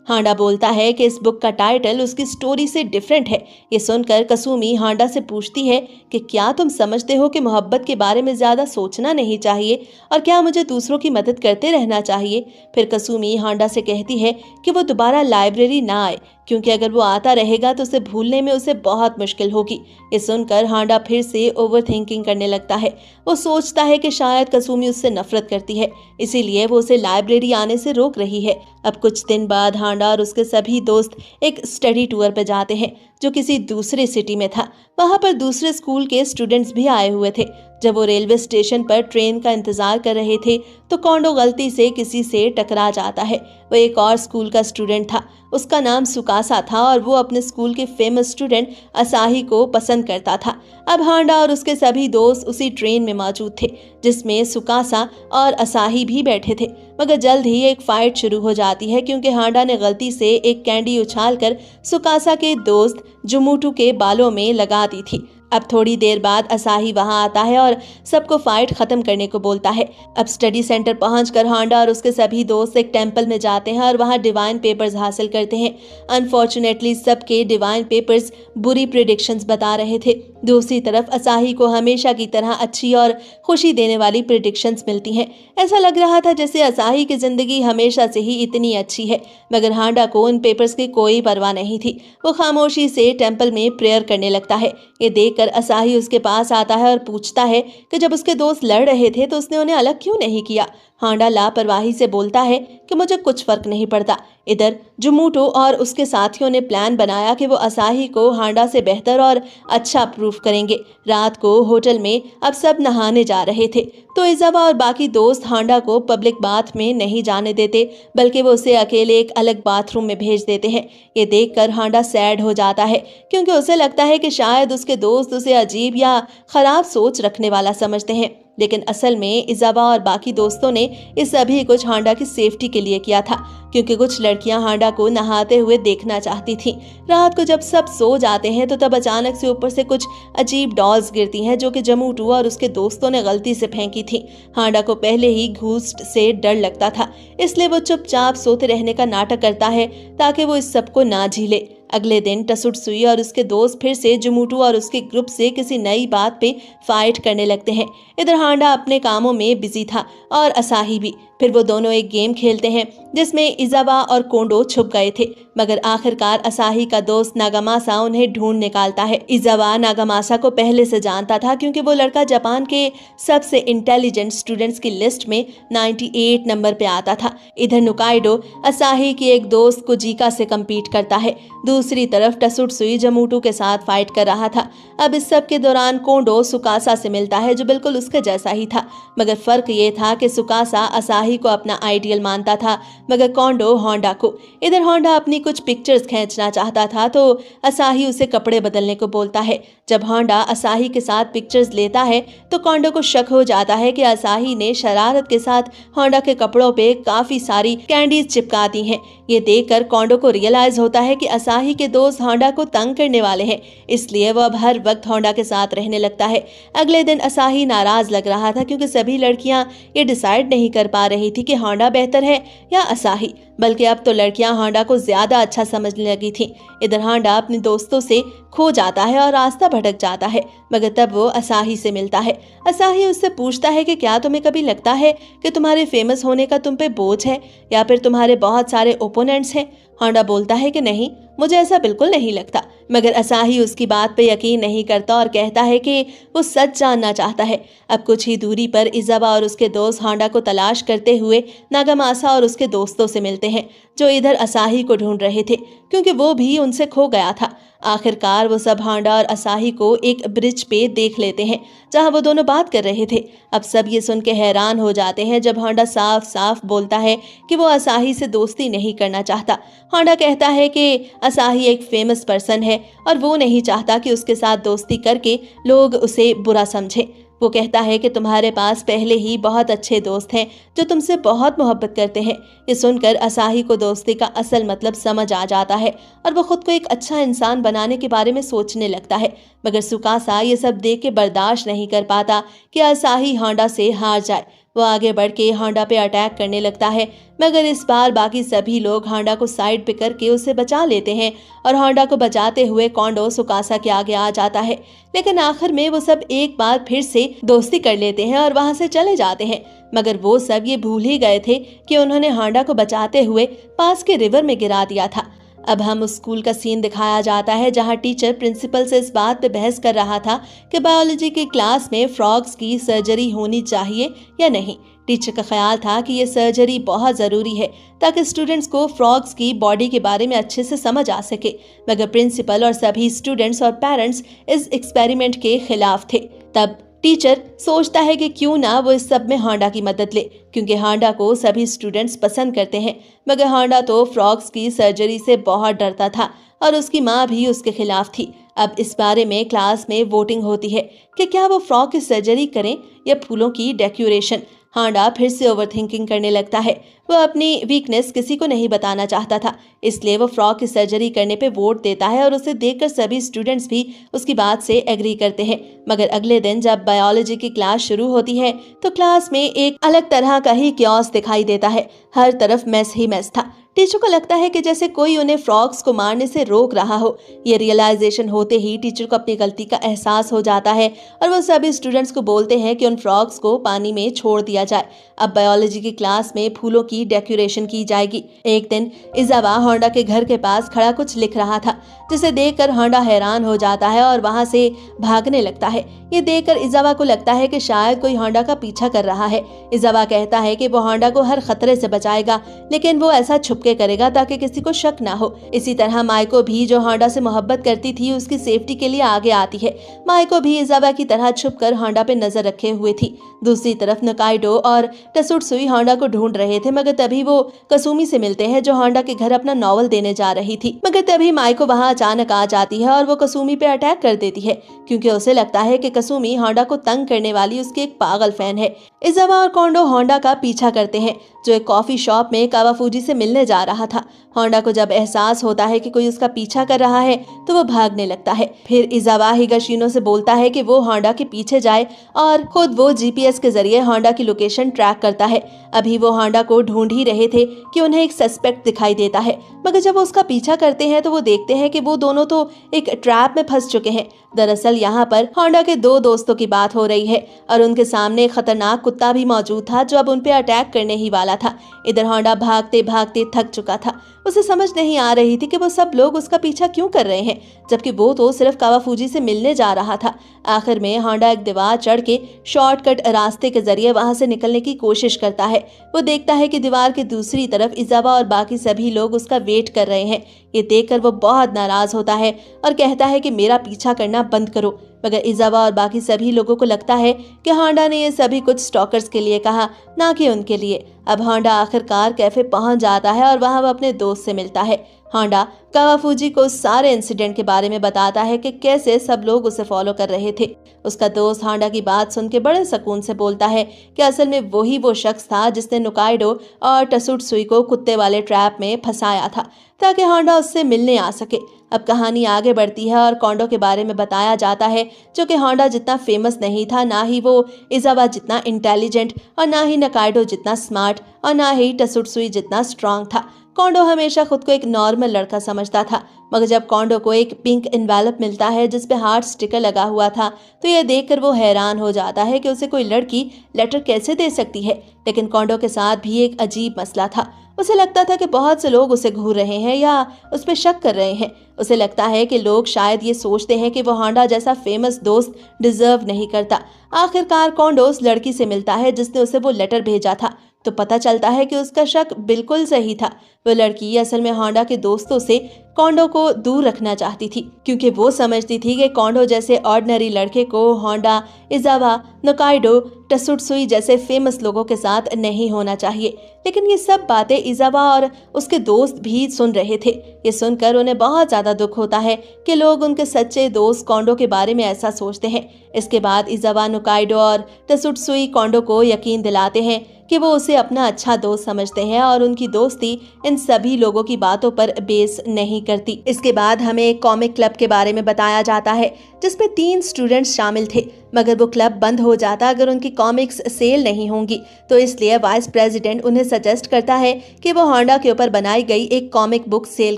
हांडा बोलता है कि इस बुक का टाइटल उसकी स्टोरी से डिफरेंट है। ये सुनकर कसुमी हांडा से पूछती है कि क्या तुम समझते हो कि मोहब्बत के बारे में ज्यादा सोचना नहीं चाहिए और क्या मुझे दूसरों की मदद करते रहना चाहिए। फिर कसुमी हांडा से कहती है कि वो दोबारा लाइब्रेरी ना आए क्योंकि अगर वो आता रहेगा तो उसे भूलने में उसे बहुत मुश्किल होगी। ये सुनकर हांडा फिर से ओवर थिंकिंग करने लगता है। वो सोचता है कि शायद कसुमी उससे नफरत करती है, इसीलिए वो उसे लाइब्रेरी आने से रोक रही है। अब कुछ दिन बाद हांडा और उसके सभी दोस्त एक स्टडी टूर पर जाते हैं जो किसी दूसरे सिटी में था। वहां पर दूसरे स्कूल के स्टूडेंट्स भी आए हुए थे। जब वो रेलवे स्टेशन पर ट्रेन का इंतजार कर रहे थे तो कोंडो गलती से किसी से टकरा जाता है। वो एक और स्कूल का स्टूडेंट था, उसका नाम सुकासा था और वो अपने स्कूल के फेमस स्टूडेंट असाही को पसंद करता था। अब हांडा और उसके सभी दोस्त उसी ट्रेन में मौजूद थे जिसमें सुकासा और असाही भी बैठे थे। मगर जल्द ही एक फाइट शुरू हो जाती है क्योंकि हांडा ने गलती से एक कैंडी उछालकर सुकासा के दोस्त जुमुटू के बालों में लगा दी थी। अब थोड़ी देर बाद असाही वहां आता है और सबको फाइट खत्म करने को बोलता है। अब स्टडी सेंटर पहुंचकर हांडा और उसके सभी दोस्त एक टेंपल में जाते हैं और वहां डिवाइन पेपर्स हासिल करते हैं। अनफॉर्चुनेटली सबके डिवाइन पेपर्स बुरी प्रिडिक्शंस बता रहे थे। दूसरी तरफ असाही को हमेशा की तरह अच्छी और खुशी देने वाली प्रिडिक्शंस मिलती हैं। ऐसा लग रहा था जैसे असाही की जिंदगी हमेशा से ही इतनी अच्छी है, मगर हांडा को उन पेपर्स की कोई परवाह नहीं थी। वो खामोशी से टेंपल में प्रेयर करने लगता है। ये देखकर असाही उसके पास आता है और पूछता है कि जब उसके दोस्त लड़ रहे थे तो उसने उन्हें अलग क्यों नहीं किया। हांडा लापरवाही से बोलता है कि मुझे कुछ फर्क नहीं पड़ता। इधर जुमुटो और उसके साथियों ने प्लान बनाया कि वो असाही को हांडा से बेहतर और अच्छा प्रूफ करेंगे। रात को होटल में अब सब नहाने जा रहे थे तो इजावा और बाकी दोस्त हांडा को पब्लिक बाथ में नहीं जाने देते, बल्कि वो उसे अकेले एक अलग बाथरूम में भेज देते हैं। ये देखकर हांडा सैड हो जाता है क्योंकि उसे लगता है कि शायद उसके दोस्त उसे अजीब या खराब सोच रखने वाला समझते हैं, लेकिन असल में इजावा और बाकी दोस्तों ने इस सभी कुछ हांडा की सेफ्टी के लिए किया था क्योंकि कुछ लड़कियां हांडा को नहाते हुए देखना चाहती थीं। रात को जब सब सो जाते हैं तो तब अचानक से ऊपर से कुछ अजीब डॉल्स गिरती हैं जो कि जमुटू और उसके दोस्तों ने गलती से फेंकी थी। हांडा को पहले ही घूस्ट से डर लगता था, इसलिए वो चुपचाप सोते रहने का नाटक करता है ताकि वो इस सबको ना झेले। अगले दिन टसुटसुई और उसके दोस्त फिर से जुमुटू और उसके ग्रुप से किसी नई बात पे फाइट करने लगते हैं। इधर हांडा अपने कामों में बिजी था और असाही भी। फिर वो दोनों एक गेम खेलते हैं जिसमें इजावा और कोंडो छुप गए थे, मगर आखिरकार असाही का दोस्त नागामासा उन्हें ढूंढ निकालता है। इजावा नागामासा को पहले से जानता था क्योंकि वो लड़का जापान के सबसे इंटेलिजेंट स्टूडेंट्स की लिस्ट में 98 नंबर पे आता था। इधर नुकाइडो असाही की एक दोस्त कुजिका से कम्पीट करता है। दूसरी तरफ टसुटसुई जमुटू के साथ फाइट कर रहा था। अब इस सब के दौरान कोंडो सुकासा से मिलता है जो बिल्कुल उसके जैसा ही था, मगर फर्क ये था कि सुकासा असाही को अपना आइडियल मानता था मगर कोंडो होंडा को। इधर होंडा अपनी कुछ पिक्चर्स खींचना चाहता था तो असाही उसे कपड़े बदलने को बोलता है। जब होंडा असाही के साथ पिक्चर्स लेता है तो कोंडो को शक हो जाता है कि असाही ने शरारत के साथ होंडा के कपड़ों पे काफी सारी कैंडीज चिपका दी हैं। ये देखकर कोंडो को रियलाइज होता है कि असाही के दोस्त होंडा को तंग करने वाले हैं, इसलिए वो अब हर वक्त होंडा के साथ रहने लगता है। अगले दिन असाही नाराज लग रहा था क्योंकि सभी लड़कियां ये डिसाइड नहीं कर पा रही थी कि होंडा बेहतर है या असाही, बल्कि अब तो लड़कियां होंडा को ज्यादा अच्छा समझने लगी थीं। इधर होंडा अपने दोस्तों से खो जाता है और रास्ता भटक जाता है, मगर तब वो असाही से मिलता है। असाही उससे पूछता है कि क्या तुम्हें कभी लगता है कि तुम्हारे फेमस होने का तुम पे बोझ है या फिर तुम्हारे बहुत सारे ओपोनेंट्स हैं। होंडा बोलता है कि नहीं, मुझे ऐसा बिल्कुल नहीं लगता, मगर असाही उसकी बात पे यकीन नहीं करता और कहता है कि वो सच जानना चाहता है। अब कुछ ही दूरी पर इजावा और उसके दोस्त होंडा को तलाश करते हुए नागामासा और उसके दोस्तों से मिलते हैं जो इधर असाही को ढूंढ रहे थे क्योंकि वो भी उनसे खो गया था। आखिरकार वो सब होंडा और असाही को एक ब्रिज पे देख लेते हैं जहां वो दोनों बात कर रहे थे। अब सब ये सुन के हैरान हो जाते हैं जब होंडा साफ साफ बोलता है कि वो असाही से दोस्ती नहीं करना चाहता। होंडा कहता है कि असाही एक फेमस पर्सन है और वो नहीं चाहता कि उसके साथ दोस्ती करके लोग उसे बुरा समझे। वो कहता है कि तुम्हारे पास पहले ही बहुत अच्छे दोस्त हैं जो तुमसे बहुत मोहब्बत करते हैं। ये सुनकर असाही को दोस्ती का असल मतलब समझ आ जाता है और वो खुद को एक अच्छा इंसान बनाने के बारे में सोचने लगता है। मगर सुकासा ये सब देख के बर्दाश्त नहीं कर पाता कि असाही होंडा से हार जाए। वो आगे बढ़ के होंडा पे अटैक करने लगता है, मगर इस बार बाकी सभी लोग होंडा को साइड पे करके उसे बचा लेते हैं और होंडा को बचाते हुए कोंडो सुकासा के आगे आ जाता है। लेकिन आखिर में वो सब एक बार फिर से दोस्ती कर लेते हैं और वहां से चले जाते हैं। मगर वो सब ये भूल ही गए थे कि उन्होंने होंडा को बचाते हुए पास के रिवर में गिरा दिया था। अब हम उस स्कूल का सीन दिखाया जाता है जहां टीचर प्रिंसिपल से इस बात पे बहस कर रहा था कि बायोलॉजी की क्लास में फ्रॉग्स की सर्जरी होनी चाहिए या नहीं। टीचर का ख्याल था कि ये सर्जरी बहुत ज़रूरी है ताकि स्टूडेंट्स को फ्रॉग्स की बॉडी के बारे में अच्छे से समझ आ सके। मगर प्रिंसिपल और सभी स्टूडेंट्स और पेरेंट्स इस एक्सपेरिमेंट के खिलाफ थे। तब टीचर सोचता है कि क्यों ना वो इस सब में होंडा की मदद ले, क्योंकि होंडा को सभी स्टूडेंट्स पसंद करते हैं। मगर होंडा तो फ्रॉग्स की सर्जरी से बहुत डरता था और उसकी माँ भी उसके खिलाफ थी। अब इस बारे में क्लास में वोटिंग होती है कि क्या वो फ्रॉग की सर्जरी करें या फूलों की डेकोरेशन। होंडा फिर से ओवरथिंकिंग करने लगता है। वो अपनी वीकनेस किसी को नहीं बताना चाहता था, इसलिए वो फ्रॉग की सर्जरी करने पे वोट देता है और उसे देखकर सभी स्टूडेंट्स भी उसकी बात से एग्री करते हैं। मगर अगले दिन जब बायोलॉजी की क्लास शुरू होती है तो क्लास में एक अलग तरह का ही क्योस दिखाई देता है। हर तरफ मैस ही मैस था। टीचर को लगता है कि जैसे कोई उन्हें फ्रॉग्स को मारने से रोक रहा हो। ये रियलाइजेशन होते ही टीचर को अपनी गलती का एहसास हो जाता है और वो सभी स्टूडेंट्स को बोलते हैं कि उन फ्रॉग्स को पानी में छोड़ दिया जाए। अब बायोलॉजी की क्लास में फूलों की डेकोरेशन की जाएगी। एक दिन इजावा होंडा के घर के पास खड़ा कुछ लिख रहा था, जिसे देखकर होंडा हैरान हो जाता है और वहां से भागने लगता है। ये देखकर इजावा को लगता है कि शायद कोई होंडा का पीछा कर रहा है। इजावा कहता है कि वो होंडा को हर खतरे से बचाएगा, लेकिन वो ऐसा छुपके करेगा ताकि किसी को शक ना हो। इसी तरह माइको भी, जो होंडा से मोहब्बत करती थी, उसकी सेफ्टी के लिए आगे आती है। माइको भी इजावा की तरह छुपकर होंडा पे नजर रखे हुए थी। दूसरी तरफ नकाइडो और टसुटसुई होंडा को ढूंढ रहे थे, मगर तभी वो कसुमी से मिलते हैं जो होंडा के घर अपना नॉवल देने जा रही थी। मगर तभी माइको वहां अचानक आ जाती है और वो कसुमी पे अटैक कर देती है, क्योंकि उसे लगता है कि कसुमी होंडा को तंग करने वाली उसकी एक पागल फैन है। इजावा और कोंडो होंडा का पीछा करते हैं, जो एक कॉफी शॉप में कावाफूजी से मिलने जा रहा था। होंडा को जब एहसास होता है कि कोई उसका पीछा कर रहा है तो वो भागने लगता है। फिर इजावा हिगाशिनो से बोलता है कि वो होंडा के पीछे जाए और खुद वो जीपीएस के जरिए होंडा की लोकेशन ट्रैक करता है। अभी वो होंडा को ढूंढ ही रहे थे कि उन्हें एक सस्पेक्ट दिखाई देता है, मगर जब वो उसका पीछा करते हैं तो वो देखते हैं कि वो दोनों तो एक ट्रैप में फंस चुके हैं। दरअसल यहाँ पर होंडा के दो दोस्तों की बात हो रही है और उनके सामने एक खतरनाक कुत्ता भी मौजूद था जो अब उन पे अटैक करने ही वाला था। इधर होंडा भागते भागते थक चुका था। उसे समझ नहीं आ रही थी कि वो सब लोग उसका पीछा क्यों कर रहे हैं, जबकि वो तो सिर्फ कावाफूजी से मिलने जा रहा था। आखिर में होंडा एक दीवार चढ़ के शॉर्टकट रास्ते के जरिए वहां से निकलने की कोशिश करता है। वो देखता है कि दीवार के दूसरी तरफ इजावा और बाकी सभी लोग उसका वेट कर रहे हैं। ये देखकर वो बहुत नाराज होता है और कहता है कि मेरा पीछा करना बंद करो। मगर इजावा और बाकी सभी लोगों को लगता है कि होंडा ने ये सभी कुछ स्टॉकर्स के लिए कहा, ना कि उनके लिए। अब होंडा आखिरकार कैफे पहुंच जाता है और वहां वो अपने दोस्त से मिलता है। होंडा कावाफूजी को सारे इंसिडेंट के बारे में बताता है कि कैसे सब लोग उसे फॉलो कर रहे थे। उसका दोस्त होंडा की बात सुन के बड़े सुकून से बोलता है कि असल में वही वो शख्स था जिसने नुकाइडो और टसुटसुई को कुत्ते वाले ट्रैप में फंसाया था ताकि होंडा उससे मिलने आ सके। अब कहानी आगे बढ़ती है और कोंडो के बारे में बताया जाता है, जो कि होंडा जितना फेमस नहीं था, ना ही वो इजावा जितना इंटेलिजेंट और ना ही नकाइडो जितना स्मार्ट और ना ही टसुटसुई जितना स्ट्रांग था। कोंडो हमेशा खुद को एक नॉर्मल लड़का समझता था, मगर जब कोंडो को एक पिंक एनवेलप मिलता है जिस पे हार्ट स्टिकर लगा हुआ था तो यह देखकर वो हैरान हो जाता है कि उसे कोई लड़की लेटर कैसे दे सकती है। लेकिन कोंडो के साथ भी एक अजीब मसला था। उसे लगता था कि बहुत से लोग उसे घूर रहे हैं या उस पर शक कर रहे हैं। उसे लगता है कि लोग शायद ये सोचते हैं कि वो होंडा जैसा फेमस दोस्त डिजर्व नहीं करता। आखिरकार कोंडो उस लड़की से मिलता है जिसने उसे वो लेटर भेजा था, तो पता चलता है कि उसका शक बिल्कुल सही था। वो लड़की असल में होंडा के दोस्तों से कोंडो को दूर रखना चाहती थी, क्योंकि वो समझती थी कि कोंडो जैसे ऑर्डिनरी लड़के को होंडा, इजावा, नोकाइडो, टसुटसुई जैसे फेमस लोगों के साथ नहीं होना चाहिए। लेकिन ये सब बातें इजावा और उसके दोस्त भी सुन रहे थे। ये सुनकर उन्हें बहुत ज्यादा दुख होता है कि लोग उनके सच्चे दोस्त कोंडो के बारे में ऐसा सोचते हैं। इसके बाद इजावा, नोकाइडो और टसुटसुई कोंडो को यकीन दिलाते हैं कि वो उसे अपना अच्छा दोस्त समझते हैं और उनकी दोस्ती इन सभी लोगों की बातों पर बेस नहीं करती। इसके बाद हमें एक कॉमिक क्लब के बारे में बताया जाता है जिसमें 3 स्टूडेंट्स शामिल थे, मगर वो क्लब बंद हो जाता अगर उनकी कॉमिक्स सेल नहीं होंगी। तो इसलिए वाइस प्रेसिडेंट उन्हें सजेस्ट करता है कि वो होंडा के ऊपर बनाई गई एक कॉमिक बुक सेल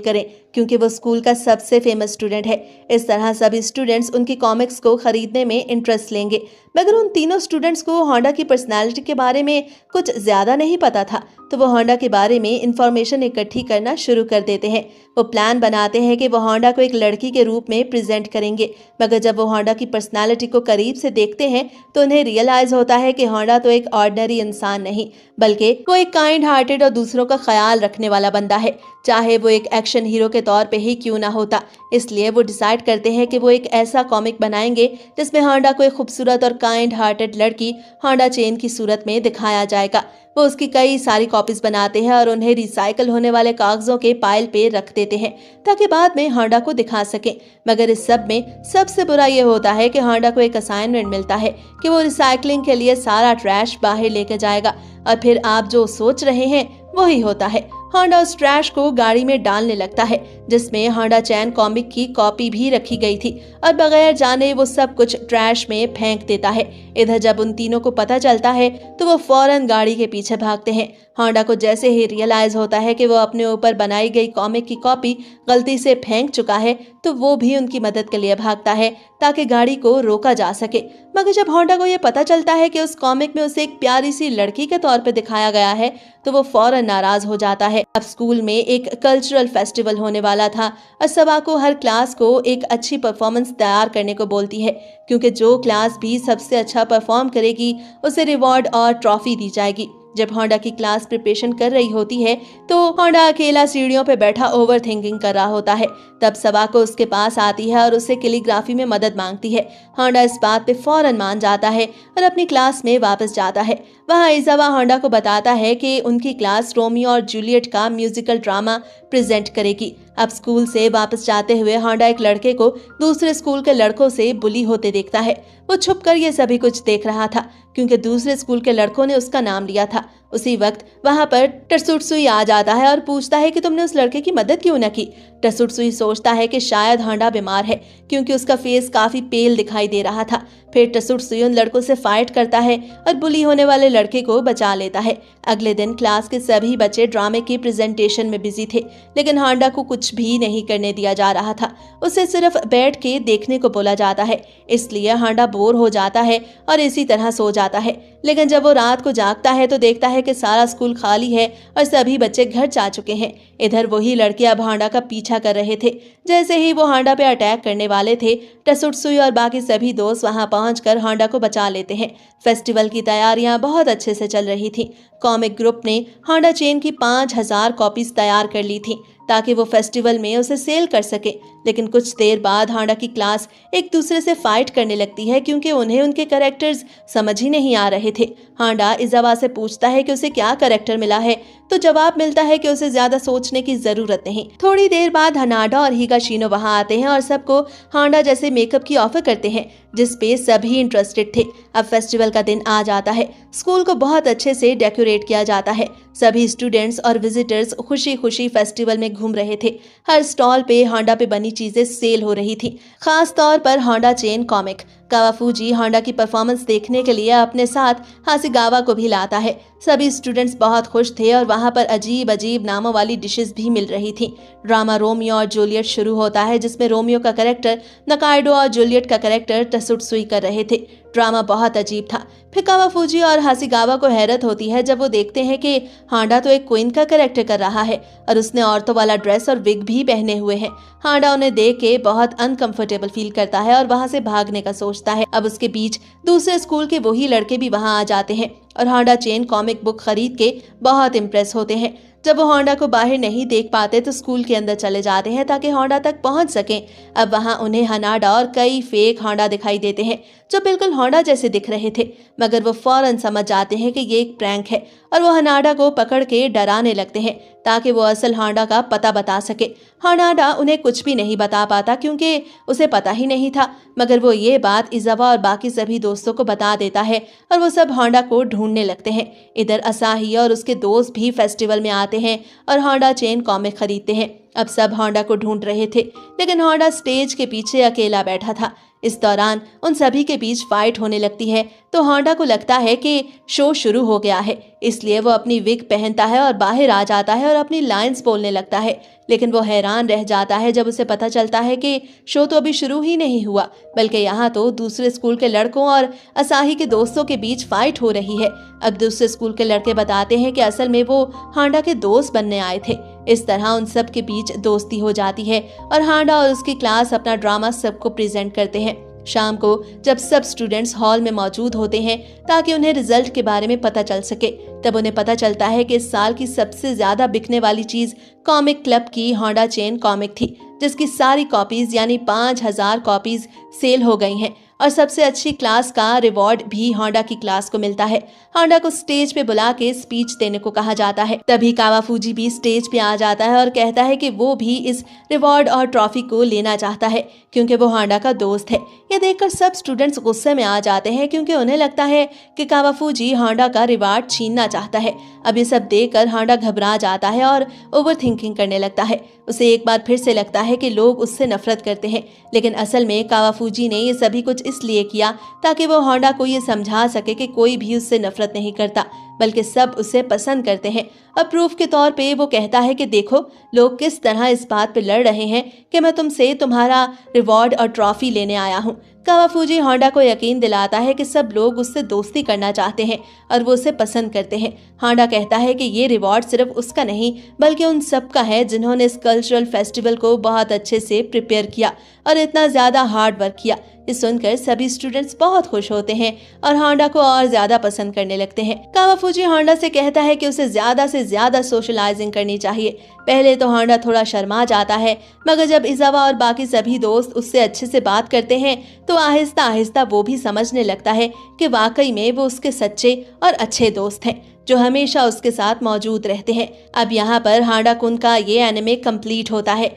करें, क्योंकि वो स्कूल का सबसे फेमस स्टूडेंट है। इस तरह सभी स्टूडेंट्स उनकी कॉमिक्स को खरीदने में इंटरेस्ट लेंगे। मगर उन तीनों स्टूडेंट्स को होंडा की पर्सनालिटी के बारे में कुछ ज्यादा नहीं पता था, तो वो होंडा के बारे में इंफॉर्मेशन इकट्ठी करना शुरू कर देते हैं। वो प्लान बनाते हैं कि वो होंडा को एक लड़की के रूप में प्रेजेंट करेंगे। मगर जब वो होंडा की पर्सनालिटी को करीब से देखते हैं तो उन्हें रियलाइज होता है कि होंडा तो एक ऑर्डिनरी इंसान नहीं, बल्कि वो एक काइंड हार्टेड और दूसरों का ख्याल रखने वाला बंदा है, चाहे वो एक एक्शन हीरो के तौर पे ही क्यों ना होता। इसलिए वो डिसाइड करते हैं कि वो एक ऐसा कॉमिक बनाएंगे जिसमें होंडा को एक खूबसूरत और काइंड हार्टेड लड़की होंडा चेन की सूरत में दिखाया जाएगा। वो उसकी कई सारी कॉपीज बनाते हैं और उन्हें रिसाइकल होने वाले कागजों के पाइल पे रख देते हैं ताकि बाद में होंडा को दिखा सकें। मगर इस सब में सबसे बुरा ये होता है कि होंडा को एक असाइनमेंट मिलता है कि वो रिसाइकलिंग के लिए सारा ट्रैश बाहर लेके जाएगा, और फिर आप जो सोच रहे हैं वही होता है। होंडा उस ट्रैश को गाड़ी में डालने लगता है जिसमें होंडा चैन कॉमिक की कॉपी भी रखी गई थी, और बगैर जाने वो सब कुछ ट्रैश में फेंक देता है। इधर जब उन तीनों को पता चलता है तो वो फौरन गाड़ी के पीछे भागते हैं। होंडा को जैसे ही रियलाइज होता है कि वो अपने ऊपर बनाई गई कॉमिक की कॉपी गलती से फेंक चुका है, तो वो भी उनकी मदद के लिए भागता है ताकि गाड़ी को रोका जा सके। मगर जब होंडा को ये पता चलता है कि उस कॉमिक में उसे एक प्यारी सी लड़की के तौर पे दिखाया गया है, तो वो फौरन नाराज हो जाता है। अब स्कूल में एक कल्चरल फेस्टिवल होने वाला था और सबा को हर क्लास को एक अच्छी परफॉर्मेंस तैयार करने को बोलती है, क्योंकि जो क्लास भी सबसे अच्छा परफॉर्म करेगी उसे रिवॉर्ड और ट्रॉफी दी जाएगी। जब होंडा की क्लास प्रिपरेशन कर रही होती है तो होंडा अकेला सीढ़ियों पे बैठा ओवर थिंकिंग कर रहा होता है। तब सबा को उसके पास आती है और उससे कैलीग्राफी में मदद मांगती है। होंडा इस बात पे फौरन मान जाता है और अपनी क्लास में वापस जाता है। वहाँ इजावा होंडा को बताता है कि उनकी क्लास रोमियो और जूलियट का म्यूजिकल ड्रामा प्रेजेंट करेगी। अब स्कूल से वापस जाते हुए होंडा एक लड़के को दूसरे स्कूल के लड़कों से बुली होते देखता है। वो छुपकर ये सभी कुछ देख रहा था क्योंकि दूसरे स्कूल के लड़कों ने उसका नाम लिया था। उसी वक्त वहां पर टसुटसुई आ जाता है और पूछता है कि तुमने उस लड़के की मदद क्यों न की। टसुटसुई सोचता है कि शायद होंडा बीमार है क्योंकि उसका फेस काफी पेल दिखाई दे रहा था। फिर टसुटसुई उन लड़कों से फाइट करता है और बुली होने वाले लड़के को बचा लेता है। अगले दिन क्लास के सभी बच्चे ड्रामे की प्रेजेंटेशन में बिजी थे, लेकिन होंडा को कुछ भी नहीं करने दिया जा रहा था। उसे सिर्फ बैठ के देखने को बोला जाता है। इसलिए होंडा बोर हो जाता है और इसी तरह सो जाता है। लेकिन जब वो रात को जागता है तो देखता है कि सारा स्कूल खाली है और सभी बच्चे घर जा चुके हैं। इधर वही लड़के अब होंडा का पीछा कर रहे थे। जैसे ही वो होंडा पे अटैक करने वाले थे, टसुटसुई और बाकी सभी दोस्त वहां पहुंचकर होंडा को बचा लेते हैं। फेस्टिवल की तैयारियां बहुत अच्छे से चल रही थी। कॉमिक ग्रुप ने होंडा चेन की 5000 कॉपीज तैयार कर ली थी ताकि वो फेस्टिवल में उसे सेल कर सके। लेकिन कुछ देर बाद होंडा की क्लास एक दूसरे से फाइट करने लगती है क्योंकि उन्हें उनके कैरेक्टर्स समझ ही नहीं आ रहे थे। होंडा इजावा से पूछता है कि उसे क्या कैरेक्टर मिला है, तो जवाब मिलता है कि उसे ज्यादा सोचने की जरूरत नहीं। थोड़ी देर बाद हनाडा और हिगाशिनो वहां आते हैं और सबको होंडा जैसे मेकअप की ऑफर करते हैं जिस पे सभी इंटरेस्टेड थे। अब फेस्टिवल का दिन आ जाता है। स्कूल को बहुत अच्छे से डेकोरेट किया जाता है। सभी स्टूडेंट्स और विजिटर्स खुशी खुशी फेस्टिवल में घूम रहे थे। हर स्टॉल पे होंडा पे बनी चीजें सेल हो रही थी, खास तौर पर होंडा चेन कॉमिक। कावाफूजी होंडा की परफॉर्मेंस देखने के लिए अपने साथ हासिगावा को भी लाता है। सभी स्टूडेंट्स बहुत खुश थे और वहां पर अजीब अजीब नामों वाली डिशेस भी मिल रही थी। ड्रामा रोमियो और जूलियट शुरू होता है जिसमें रोमियो का कैरेक्टर नकाइडो और जूलियट का कैरेक्टर टसुटसुई कर रहे थे। ड्रामा बहुत अजीब था। फिर कावाफूजी और हासिगावा को हैरत होती है जब वो देखते हैं कि होंडा तो एक क्वीन का कैरेक्टर कर रहा है और उसने औरतों वाला ड्रेस और विग भी पहने हुए हैं। होंडा उन्हें देख के बहुत अनकंफर्टेबल फील करता है और वहां से भागने का सोचता है। अब उसके बीच दूसरे स्कूल के वही लड़के भी वहां आ जाते हैं और होंडा चेन कॉमिक बुक खरीद के बहुत इम्प्रेस होते हैं। जब वो होंडा को बाहर नहीं देख पाते तो स्कूल के अंदर चले जाते हैं ताकि होंडा तक पहुंच सकें। अब वहां उन्हें हनाडा और कई फेक होंडा दिखाई देते हैं जो बिल्कुल होंडा जैसे दिख रहे थे, मगर वो फौरन समझ जाते हैं कि ये एक प्रैंक है और वो हनाडा को पकड़ के डराने लगते हैं ताकि वो असल होंडा का पता बता सके। हनाडा उन्हें कुछ भी नहीं बता पाता क्योंकि उसे पता ही नहीं था, मगर वो ये बात इजावा और बाकी सभी दोस्तों को बता देता है और वो सब होंडा को ढूंढने लगते हैं। इधर असाही और उसके दोस्त भी फेस्टिवल में आते हैं और होंडा चेन कॉमिक खरीदते हैं। अब सब होंडा को ढूंढ रहे थे, लेकिन होंडा स्टेज के पीछे अकेला बैठा था। इस दौरान उन सभी के बीच फाइट होने लगती है तो होंडा को लगता है कि शो शुरू हो गया है, इसलिए वो अपनी विग पहनता है और बाहर आ जाता है और अपनी लाइंस बोलने लगता है। लेकिन वो हैरान रह जाता है जब उसे पता चलता है कि शो तो अभी शुरू ही नहीं हुआ, बल्कि यहाँ तो दूसरे स्कूल के लड़कों और असाही के दोस्तों के बीच फाइट हो रही है। अब दूसरे स्कूल के लड़के बताते हैं कि असल में वो होंडा के दोस्त बनने आए थे। इस तरह उन सब के बीच दोस्ती हो जाती है और होंडा और उसकी क्लास अपना ड्रामा सबको प्रेजेंट करते हैं। शाम को जब सब स्टूडेंट्स हॉल में मौजूद होते हैं ताकि उन्हें रिजल्ट के बारे में पता चल सके, तब उन्हें पता चलता है कि इस साल की सबसे ज्यादा बिकने वाली चीज कॉमिक क्लब की होंडा चेन कॉमिक थी, जिसकी सारी कॉपीज यानी 5000 कॉपीज सेल हो गई हैं और सबसे अच्छी क्लास का रिवॉर्ड भी होंडा की क्लास को मिलता है। होंडा को स्टेज पे बुला के स्पीच देने को कहा जाता है। तभी कावाफूजी भी स्टेज पे आ जाता है और कहता है कि वो भी इस रिवॉर्ड और ट्रॉफी को लेना चाहता है क्योंकि वो होंडा का दोस्त है। ये देखकर सब स्टूडेंट्स गुस्से में आ जाते हैं क्योंकि उन्हें लगता है कि कावाफूजी होंडा का रिवॉर्ड छीनना चाहता है। अब ये सब देखकर होंडा घबरा जाता है और ओवर थिंकिंग करने लगता है। उसे एक बार फिर से लगता है कि लोग उससे नफरत करते हैं, लेकिन असल में कावाफूजी ने ये सभी कुछ इसलिए किया ताकि वो होंडा को ये समझा सके कि कोई भी उससे नफरत नहीं करता, बल्कि सब उसे पसंद करते हैं। अब प्रूफ के तौर पे वो कहता है कि देखो लोग किस तरह इस बात पे लड़ रहे हैं कि मैं तुमसे तुम्हारा रिवॉर्ड और ट्रॉफी लेने आया हूँ। कावाफूजी होंडा को यकीन दिलाता है कि सब लोग उससे दोस्ती करना चाहते हैं और वो उसे पसंद करते हैं। होंडा कहता है कि ये रिवॉर्ड सिर्फ उसका नहीं बल्कि उन सब का है जिन्होंने इस कल्चरल फेस्टिवल को बहुत अच्छे से प्रिपेयर किया और इतना ज्यादा हार्ड वर्क किया। ये सुनकर सभी स्टूडेंट्स बहुत खुश होते हैं और होंडा को और ज्यादा पसंद करने लगते हैं। कावाफूजी होंडा से कहता है कि उसे ज्यादा से ज्यादा सोशलाइजिंग करनी चाहिए। पहले तो होंडा थोड़ा शर्मा जाता है, मगर जब इजावा और बाकी सभी दोस्त उससे अच्छे से बात करते हैं तो आहिस्ता आहिस्ता वो भी समझने लगता है कि वाकई में वो उसके सच्चे और अच्छे दोस्त हैं जो हमेशा उसके साथ मौजूद रहते हैं। अब यहाँ पर होंडा कुन का ये एनिमे कंप्लीट होता है।